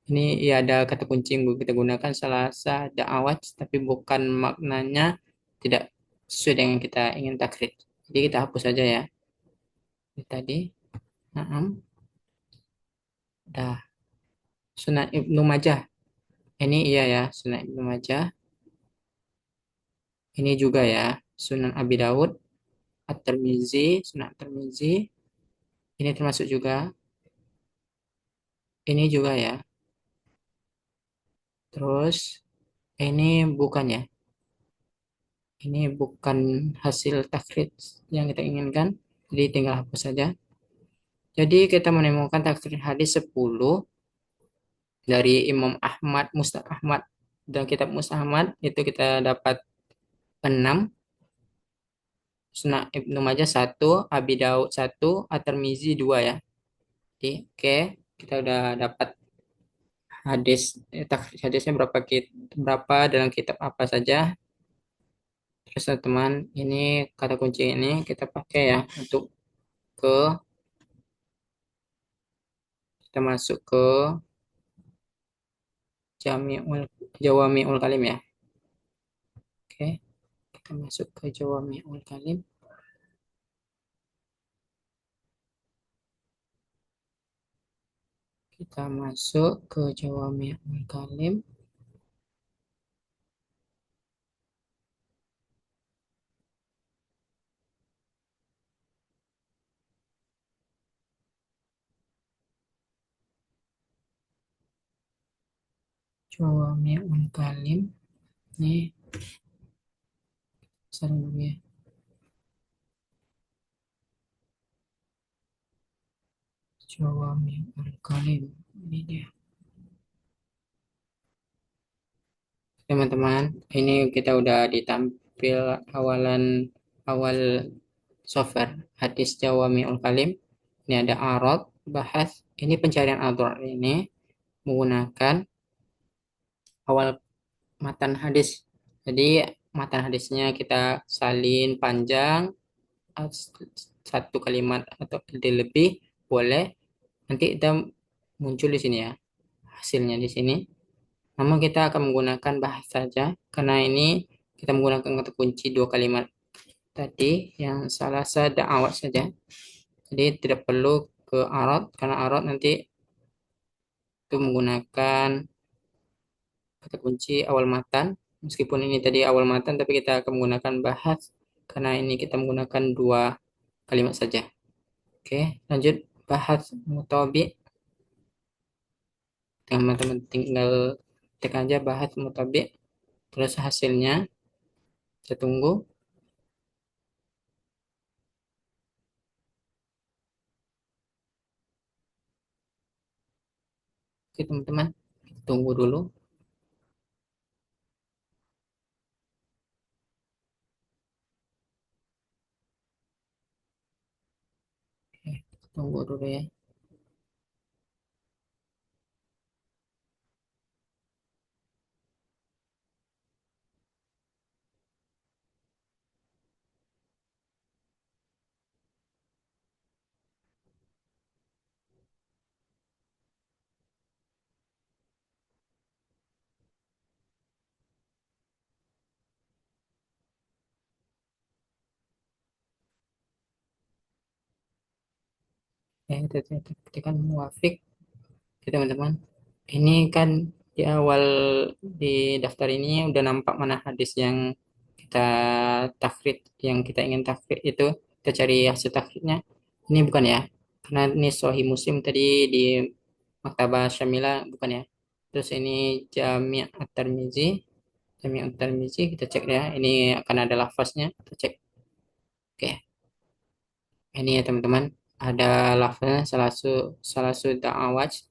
Ini ya ada kata kunci yang kita gunakan salasa da'awat, tapi bukan maknanya tidak sesuai dengan kita ingin takrib. Jadi kita hapus saja ya. Ini tadi, naam, dah. Sunan Ibnu Majah. Ini iya ya, Sunan Ibnu Majah. Ini juga ya, Sunan Abi Dawud, At-Tirmizi, Sunan At-Tirmizi. Ini termasuk juga. Ini juga ya. Terus ini bukan ya. Ini bukan hasil takrij yang kita inginkan. Jadi tinggal hapus saja. Jadi kita menemukan takrij hadis 10 dari Imam Ahmad, Musnad Ahmad dan kitab Musnad Ahmad itu kita dapat 6, Sunan Ibnu Majah 1, Abi Daud 1, At-Tirmizi 2 ya. Jadi, oke, kita udah dapat hadis takrij hadisnya berapa dalam kitab apa saja. Terus teman, ini kata kunci ini kita pakai ya untuk ke kita masuk ke Jami'ul Jawami'ul Kalim ya. Oke, kita masuk ke Jawami'ul Kalim. Kita masuk ke Jawami'ul Kalim. Jawami'ul Kalim. Ini seru dulu ya. Jawami'ul Kalim. Ini dia. Teman-teman, ini kita udah ditampil awal software hadis Jawami'ul Kalim. Ini ada arad, bahas. Ini pencarian arad ini menggunakan awal matan hadis. Jadi matan hadisnya kita salin panjang satu kalimat atau lebih boleh. Nanti kita muncul di sini ya hasilnya di sini. Namun kita akan menggunakan bahas saja karena ini kita menggunakan kata kunci dua kalimat tadi yang salah ada awat saja. Jadi tidak perlu ke arad karena arad nanti itu menggunakan kata kunci awal matan. Meskipun ini tadi awal matan, tapi kita akan menggunakan bahas karena ini kita menggunakan dua kalimat saja. Oke, lanjut bahas mutabi. Teman-teman tinggal tekan aja bahas mutabi. Terus hasilnya saya tunggu. Oke, teman-teman, tunggu dulu. Oke, tunggu dulu ya. Kita ketikkan muafik. Oke, teman-teman. Ini kan di awal di daftar ini udah nampak mana hadis yang kita takrit, yang kita ingin takrit itu. Kita cari hasil takritnya. Ini bukan ya. Karena ini Sahih Muslim tadi di Maktabah Syamilah bukan ya. Terus ini Jami' At-Tirmizi. Jami' At-Tirmizi kita cek ya. Ini akan ada lafaznya. Kita cek. Oke. Ini ya teman-teman. Ada lafaznya salasu da'awat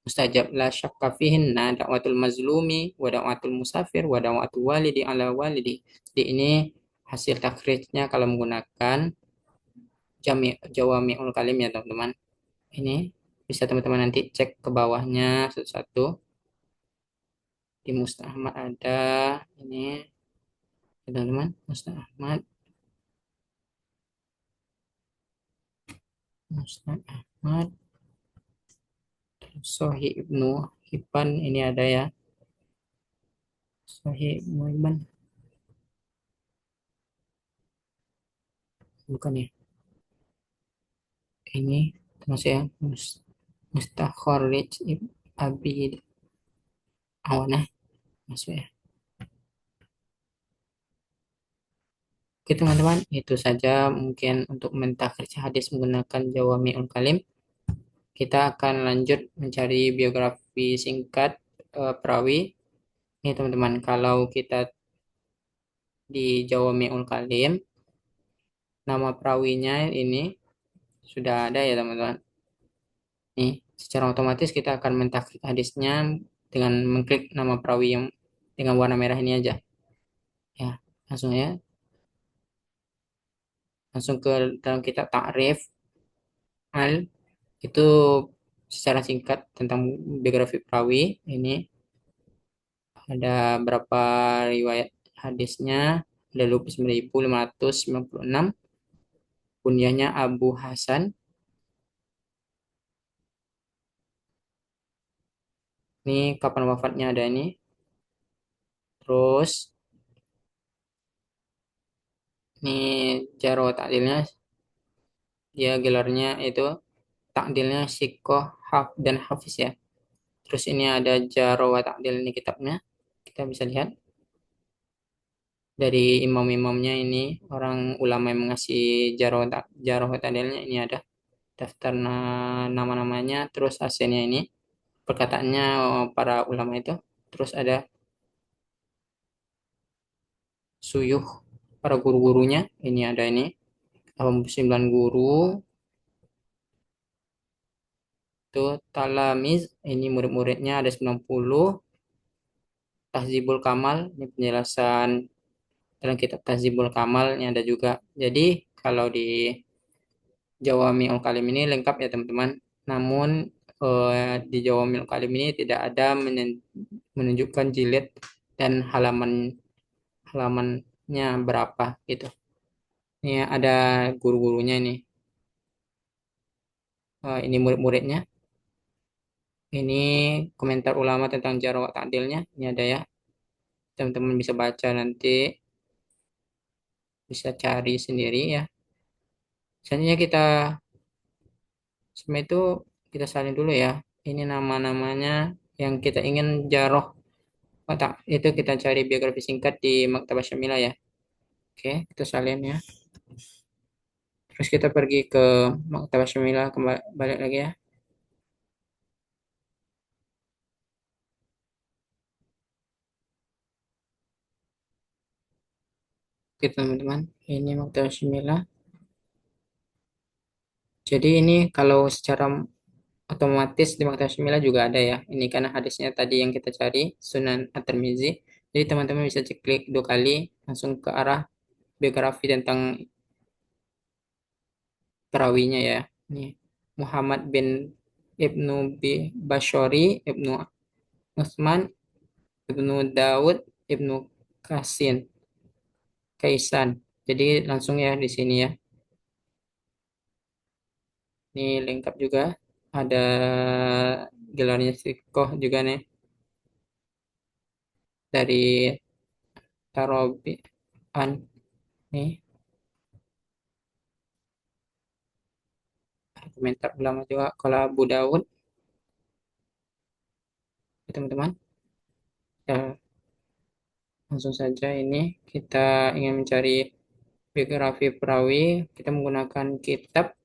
mustajab la syakka fihinna da'watul mazlumi wa da'watul musafir wa da'watul walidi ala walidi. Jadi ini hasil takrijnya kalau menggunakan Jawami'ul Kalim ya teman-teman. Ini bisa teman-teman nanti cek ke bawahnya satu-satu. Di Mustaq Ahmad ada ini teman-teman, Mustaq Ahmad, Mustaq Ahmad, Sahih Ibnu Hibban ini ada ya. Sahih Ibnu Hibban bukan ya. Ini termasuk ya Mustakhraj Abi Awanah masuk ya. Oke teman-teman, itu saja mungkin untuk mentakhrij hadis menggunakan Jawami'ul Kalim. Kita akan lanjut mencari biografi singkat perawi. Ini teman-teman, kalau kita di Jawami'ul Kalim, nama perawinya ini sudah ada ya teman-teman. Nih, secara otomatis kita akan mentakrik hadisnya dengan mengklik nama perawi yang dengan warna merah ini aja. Ya, langsung ya. Langsung ke dalam kitab Ta'rif al itu secara singkat tentang biografi perawi. Ini ada berapa riwayat hadisnya? Ada 29.596. Kunyahnya Abu Hasan. Ini kapan wafatnya ada ini. Terus ini Jarh Ta'dilnya, dia gelarnya itu takdilnya Sikoh dan Hafiz ya. Terus ini ada Jarh wa Ta'dil ini kitabnya. Kita bisa lihat dari imam-imamnya ini orang ulama yang mengasih Jarh wa Ta'dilnya ini ada daftar nama-namanya, terus hasilnya ini perkataannya para ulama itu. Terus ada suyuh para guru-gurunya. Ini ada ini 89 guru itu talamiz ini murid-muridnya ada 90. Tahzibul Kamal ini penjelasan dalam kitab Tahzibul Kamal ini ada juga. Jadi kalau di Jawami'ul Kalim ini lengkap ya teman-teman. Namun di Jawami'ul Kalim ini tidak ada menunjukkan jilid dan halamannya berapa gitu. Ini ada guru-gurunya ini. Ini murid-muridnya. Ini komentar ulama tentang Jarh wa Ta'dilnya. Ini ada ya. Teman-teman bisa baca nanti, bisa cari sendiri ya. Selanjutnya kita sama itu kita salin dulu ya. Ini nama-namanya yang kita ingin Jarh wa itu kita cari biografi singkat di Maktabah Syamilah ya. Oke, kita salin ya. Terus kita pergi ke Maktabah Syamilah, kembali balik lagi ya. Oke teman-teman, ini Maktabah Syamilah. Jadi ini kalau secara otomatis di Maktabah Syamilah juga ada ya. Ini karena hadisnya tadi yang kita cari Sunan At-Tirmizi. Jadi teman-teman bisa cek klik 2 kali langsung ke arah biografi tentang perawinya ya. Ini Muhammad bin Ibnu Bashori, Ibnu Utsman, Ibnu Daud, Ibnu Kasin, Kaisan. Jadi langsung ya di sini ya. Ini lengkap juga. Ada gelarnya Sikoh juga nih dari Tarobian nih. Komentar ulama juga kalau Abu Dawud ya, teman-teman. Ya, langsung saja ini kita ingin mencari biografi perawi, kita menggunakan kitab,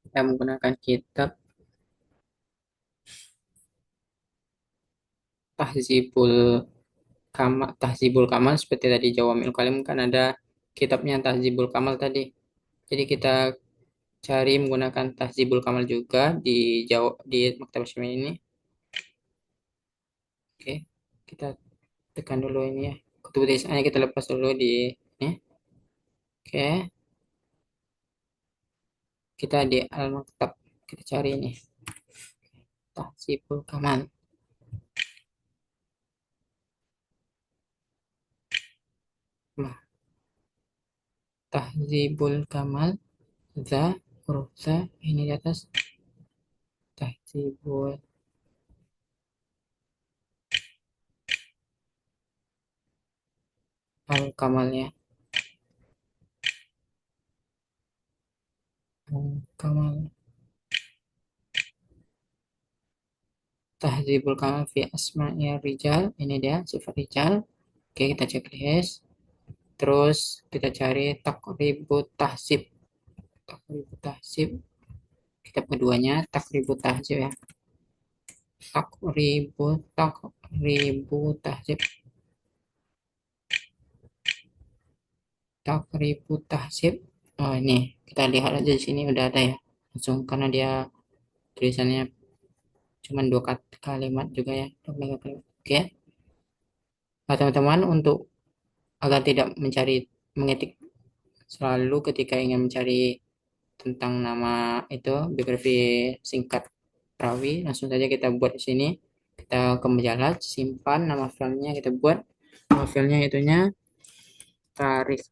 kita menggunakan kitab Tahzibul Tahzibul Kamal seperti tadi Jawami'ul Kalim kan ada kitabnya Tahzibul Kamal tadi. Jadi kita cari menggunakan Tahzibul Kamal juga di Maktabah Syamil ini. Oke, kita tekan dulu ini ya. tulisannya kita lepas dulu di ini. Oke, kita di Al-Maktab. Kita cari ini. Tahzibul Kamal. Nah, Tahzibul Kamal. Za, huruf za, ini di atas. Tahzibul Al-Kamal ya. Al-Kamal. Tahzibul Kamal fi asma'i rijal. Ini dia sifat rijal. Oke, kita checklist. Terus kita cari takribut tahzib. Takribut tahzib. Kitab keduanya takribut tahzib ya. Takribut tahzib. Takribut tahzib. Oh, ini kita lihat aja di sini udah ada ya. Langsung karena dia tulisannya cuma dua kalimat juga ya. Oke. Nah, teman-teman untuk agar tidak mencari mengetik selalu ketika ingin mencari tentang nama itu biografi singkat perawi, langsung saja kita buat di sini. Kita ke majalah, simpan nama filenya, kita buat nama filenya itunya Tarik.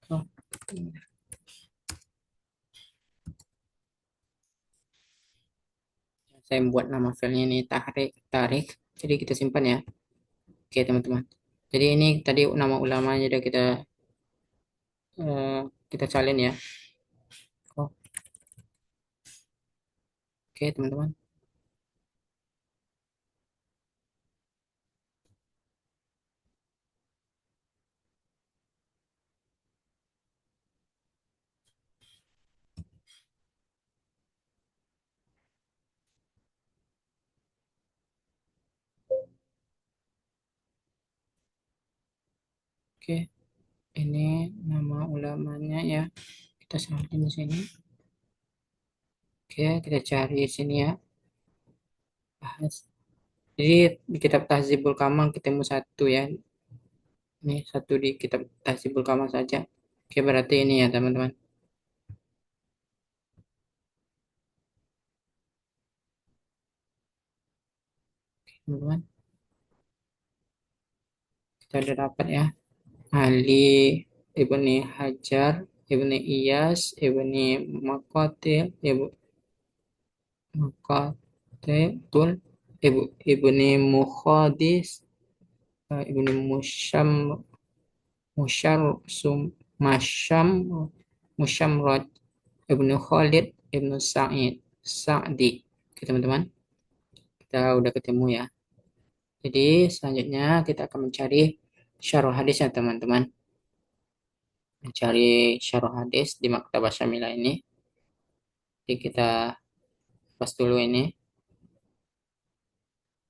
Oh, saya buat nama filenya ini Tarik. Jadi kita simpan ya. Oke teman-teman. Jadi ini tadi nama ulamanya udah eh, kita salin ya. Oh, oke teman-teman. Oke, ini nama ulamanya ya. Kita salin di sini. Oke, kita cari di sini ya. Bahas. Jadi di kitab Tahzibul Kamal ketemu satu ya. Ini satu di kitab Tahzibul Kamal saja. Oke, berarti ini ya teman-teman. Teman-teman, kita udah dapat ya. Ali Ibni Hajar, Ibni Iyas, Ibni Maqatil, Maqatil, Ibni Mukhadis, Ibni Musyar, Masham, Musyamrad, Ibnu Khalid, Ibnu Sa'di. Oke teman-teman, kita udah ketemu ya. Jadi selanjutnya kita akan mencari syarah hadis ya teman-teman. Mencari syarah hadis di Maktabah Syamilah ini. Jadi kita pas dulu ini.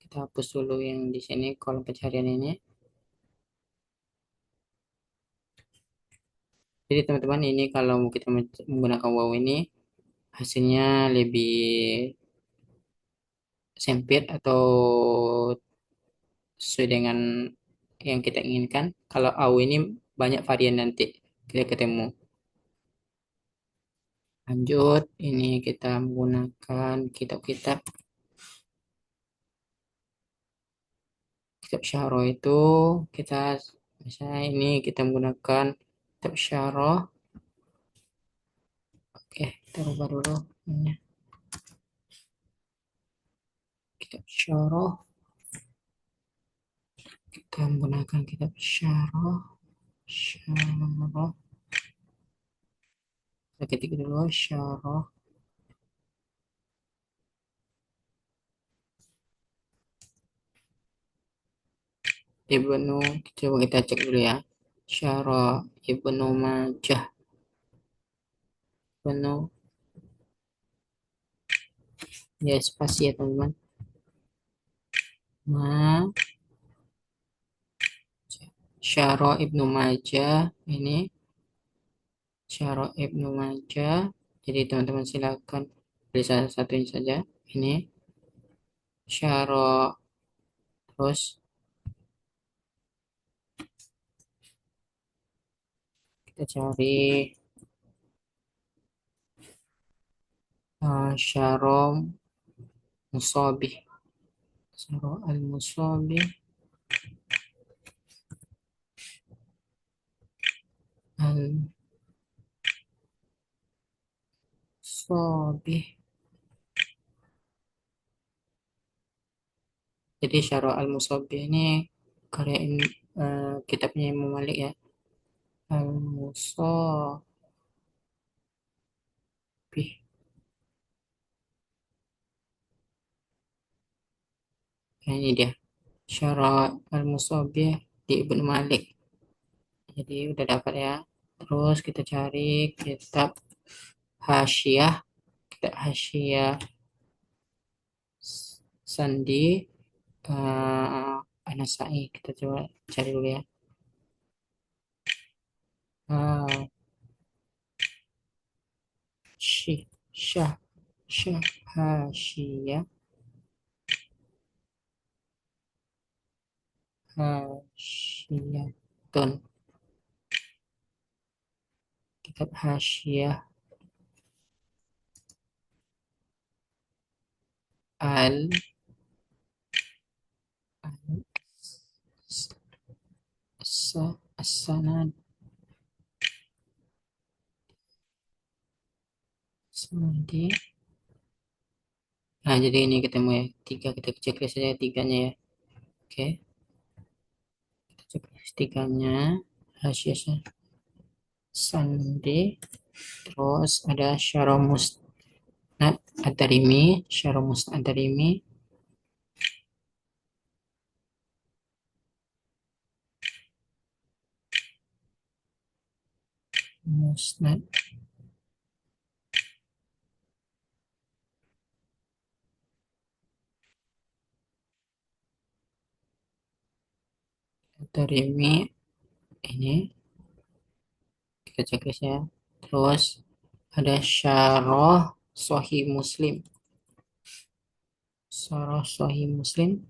Kita hapus dulu yang di sini kolom pencarian ini. Jadi teman-teman ini kalau kita menggunakan wow ini hasilnya lebih sempit atau sesuai dengan yang kita inginkan. Kalau AU ini banyak varian nanti kita ketemu. Lanjut, ini kita menggunakan kitab-kitab. Kitab syarah itu kita misalnya ini kita menggunakan kitab syarah. Oke, kita rubah dulu. Ini kitab syarah. Kita menggunakan kitab syarah. Syarah. Kita ketik dulu syarah Ibnu. Coba kita cek dulu ya. Syarah Ibnu Majah. Ibnu ya spasi ya teman-teman. Ma Syarah Ibnu Majah ini Syarah Ibnu Majah. Jadi teman-teman silakan pilih salah satunya saja. Ini Syarah terus Kita cari Syarah Musabih. Syarah al-Musabih. Al-Musabih. Jadi Syarah al-Musabih ini karya kitabnya Imam Malik ya. Al-Musabih. Nah, ini dia. Syarah al-Musabih di Ibnu Malik. Jadi udah dapat ya. Terus kita cari kitab Hasyiyah. Kitab Hasyiyah Sandi Anasai. Kita coba cari dulu ya. Uh, Syih, Syah, Syah, Hasyiyah, Hasyiyah. Tun. Kitab Hasyiyah al As-Sanad Sandi. Nah, jadi ini ketemu ya. Tiga, kita checklist saja tiganya ya. Oke, kita checklist tiganya. Hasyiyah Sandi. Terus ada Syarah Musnad Ad-Darimi. Syarah Musnad Ad-Darimi. Musnad Ad-Darimi. Ini kita checklist ya. Terus ada Syarah Sahih Muslim. Syarah Sahih Muslim.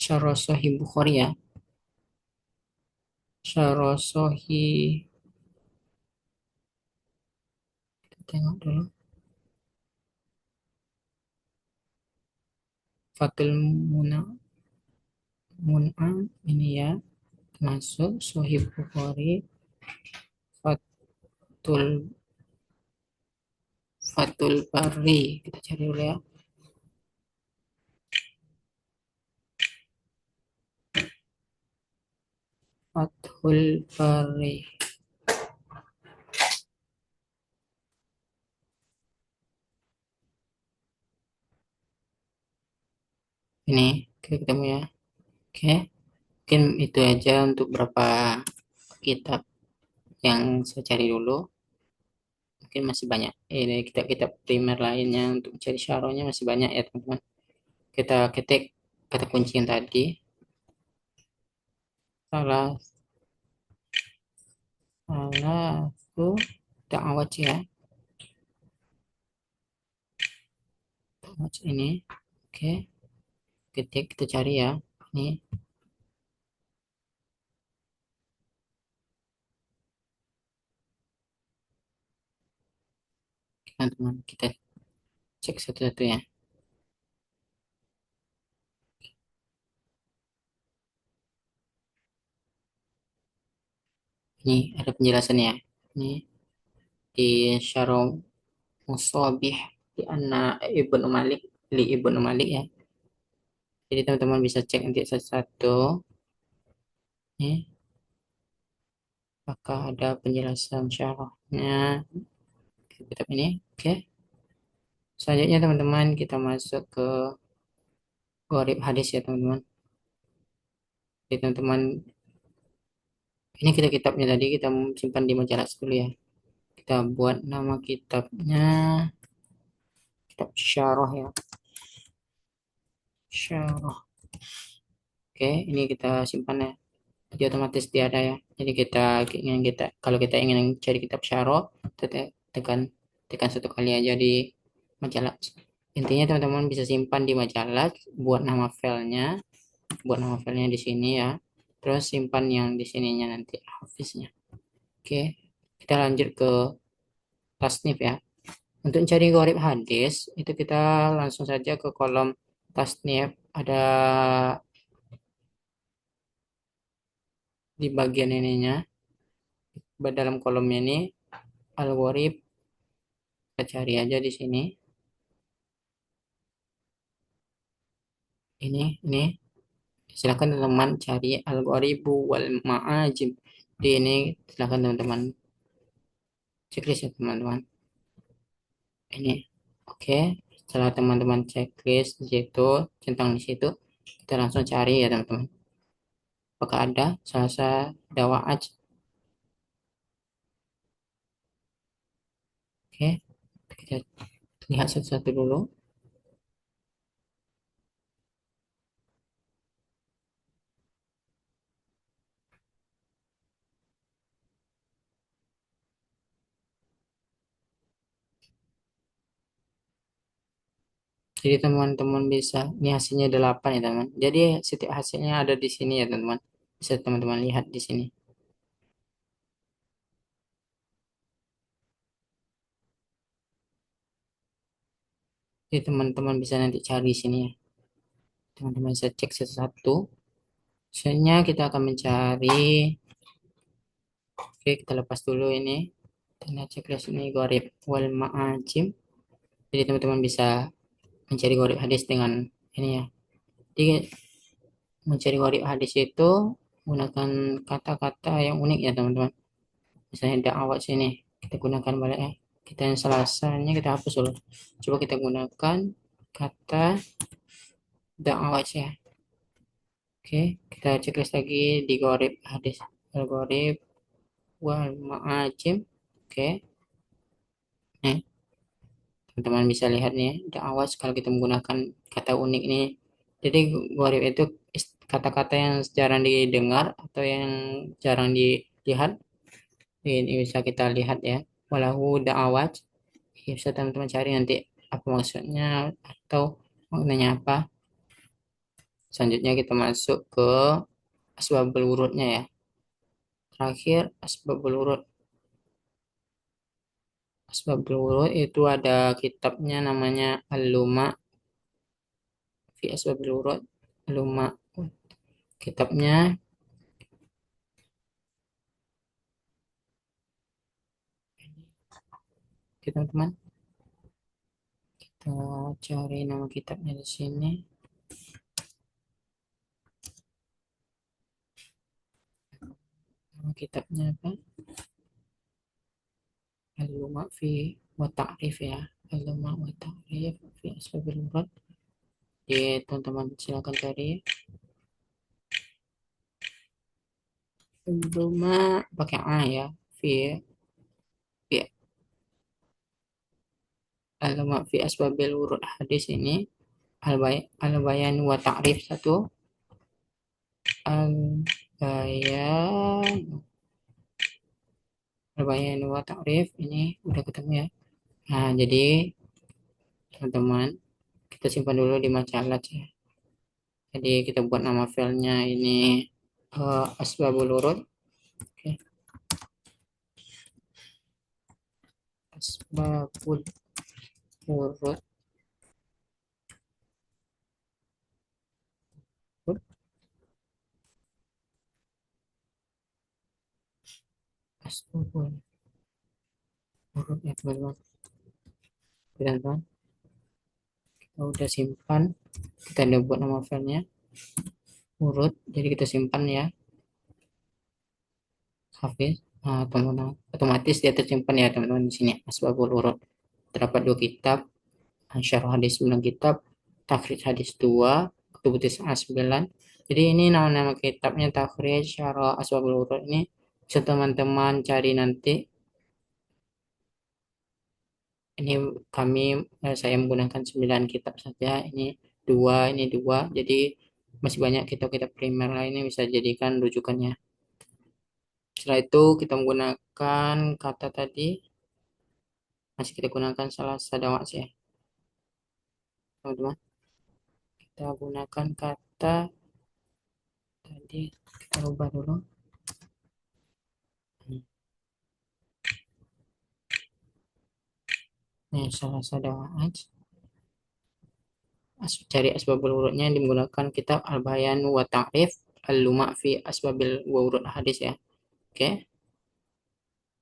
Syarah Sahih Bukhari ya. Syarah Sahih, kita tengok dulu. Fatul Mun'am ini ya. Masuk Sahih Bukhari. Fatul Fatul Bari. Kita cari dulu ya. Fathul Bari. Ini kita ketemu ya. Oke. Mungkin itu aja untuk beberapa kitab yang saya cari dulu. Mungkin masih banyak. Ini kitab-kitab primer lainnya untuk mencari syarahnya masih banyak ya teman-teman. Kita ketik kata kunci yang tadi. Salah, salah, aku awat ya. Awat ini. Oke. Ketik kita cari ya. Ini teman-teman. Kita cek satu-satu ya. Ini ada penjelasannya. Ini di Syarah Musabih di anak Ibnu Malik, di Ibnu Malik ya. Jadi teman-teman bisa cek nanti satu-satu. Ini apakah ada penjelasan syarahnya kitab ini. Oke. Selanjutnya teman-teman kita masuk ke Gharib hadis ya teman-teman. Jadi teman-teman, ini kita kitabnya tadi kita simpan di majalah dulu ya. Kita buat nama kitabnya kitab syarah ya. Syarah. Oke, ini kita simpan ya. Jadi otomatis dia ada ya. Jadi kita kalau kita ingin cari kitab syarah, tekan tekan satu kali aja di majalah. Intinya teman-teman bisa simpan di majalah, buat nama filenya, di sini ya. Terus simpan yang di sininya nanti Hafiznya. Oke, kita lanjut ke tasnif ya. Untuk cari gharib hadis, itu kita langsung saja ke kolom tasnif. Ada di bagian ininya, dalam kolomnya ini, al-gharib, kita cari aja di sini. Ini, silakan teman-teman cari al-gharibu wal ma'ajim. Di ini silakan teman-teman checklist ya teman-teman. Ini, oke. Setelah teman-teman checklist di situ, centang di situ, kita langsung cari ya teman-teman. Apakah ada salsa dawaaj? Oke, kita lihat satu-satu dulu. Jadi teman-teman bisa, ini hasilnya 8 ya teman. Jadi setiap hasilnya ada di sini ya teman-teman. Bisa teman-teman lihat di sini. Jadi teman-teman bisa nanti cari di sini ya. Teman-teman bisa cek satu-satu. Misalnya kita akan mencari, oke kita lepas dulu ini. Kita checklist ini gharib wal ma'ajim. Jadi teman-teman bisa mencari gharib hadis dengan ini ya. Jadi mencari gharib hadis itu menggunakan kata-kata yang unik ya teman-teman. Misalnya da'awat sini kita gunakan balik ya. Kita yang selasanya kita hapus dulu. Coba kita gunakan kata da'awat ya. Oke, kita checklist lagi di gharib hadis. Al-gharib wal ma'ajim. Oke, nih teman-teman bisa lihat nih da'awat kalau kita menggunakan kata unik ini. Jadi gharib itu kata-kata yang jarang didengar atau yang jarang dilihat. Ini bisa kita lihat ya. Walahu da'awat. Ya, bisa teman-teman cari nanti apa maksudnya atau maknanya apa. Selanjutnya kita masuk ke asbabul wurudnya ya. Terakhir asbabul wurud. Asbabul wurud itu ada kitabnya namanya Al-Luma fi Asbabul Wurud. Al-Luma kitabnya, oke, teman-teman. Kita cari nama kitabnya di sini. Nama kitabnya apa? Al-Luma fi wa Ta'rif ya. Al-Luma wa Ta'rif fi Asbabul Wurud. Jadi teman-teman silakan cari. Al-Luma pakai A ya. Fi fi Al-Luma fi Asbabil Wurud hadis ini. Al-Bayan wa Ta'rif satu. Al-Bayan Al-Bayan wa Ta'rif ini udah ketemu ya. Nah, jadi teman-teman kita simpan dulu di majalah ya. Jadi kita buat nama filenya ini Asbabul Wurud. Oke, Asbabul Wurud. Asbabul Wurud ya teman-teman. Teman-teman, kita udah simpan. Kita udah buat nama filenya Wurud. Jadi kita simpan ya. Hafiz. Nah, teman-teman, otomatis dia tersimpan ya teman-teman di sini Asbabul Wurud. Terdapat 2 kitab, Syarah Hadis 9 kitab, Takhrij Hadis 2, Kutub Tis'ah 9. Jadi ini nama-nama kitabnya Takhrij Syarah Asbabul Wurud ini bisa teman-teman cari nanti. Ini saya menggunakan 9 kitab saja. Ini dua. Jadi masih banyak kitab-kitab primer lainnya bisa jadikan rujukannya. Setelah itu kita menggunakan kata tadi, masih kita gunakan salah satu ya. teman-teman. Kita gunakan kata tadi, kita ubah dulu. Ini salah satu aja. Cari asbabul wurudnya menggunakan kitab Al-Bayan wa Ta'rif Al-Luma' fi Asbabil Wurud hadis ya. Oke.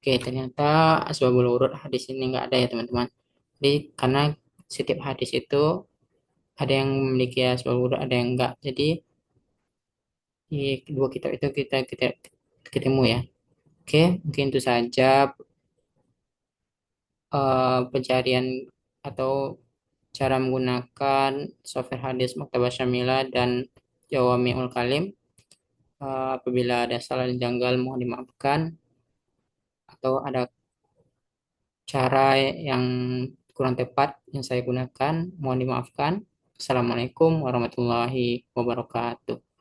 Oke, ternyata asbabul wurud hadis ini nggak ada ya teman-teman. Jadi karena setiap hadis itu ada yang memiliki asbabul wurud, ada yang enggak. Jadi di kedua kitab itu kita ketemu ya. Oke, mungkin itu saja pencarian atau cara menggunakan software hadis Maktabah Syamilah dan Jawami'ul Kalim. Apabila ada salah dan janggal mohon dimaafkan, atau ada cara yang kurang tepat yang saya gunakan mohon dimaafkan. Assalamualaikum warahmatullahi wabarakatuh.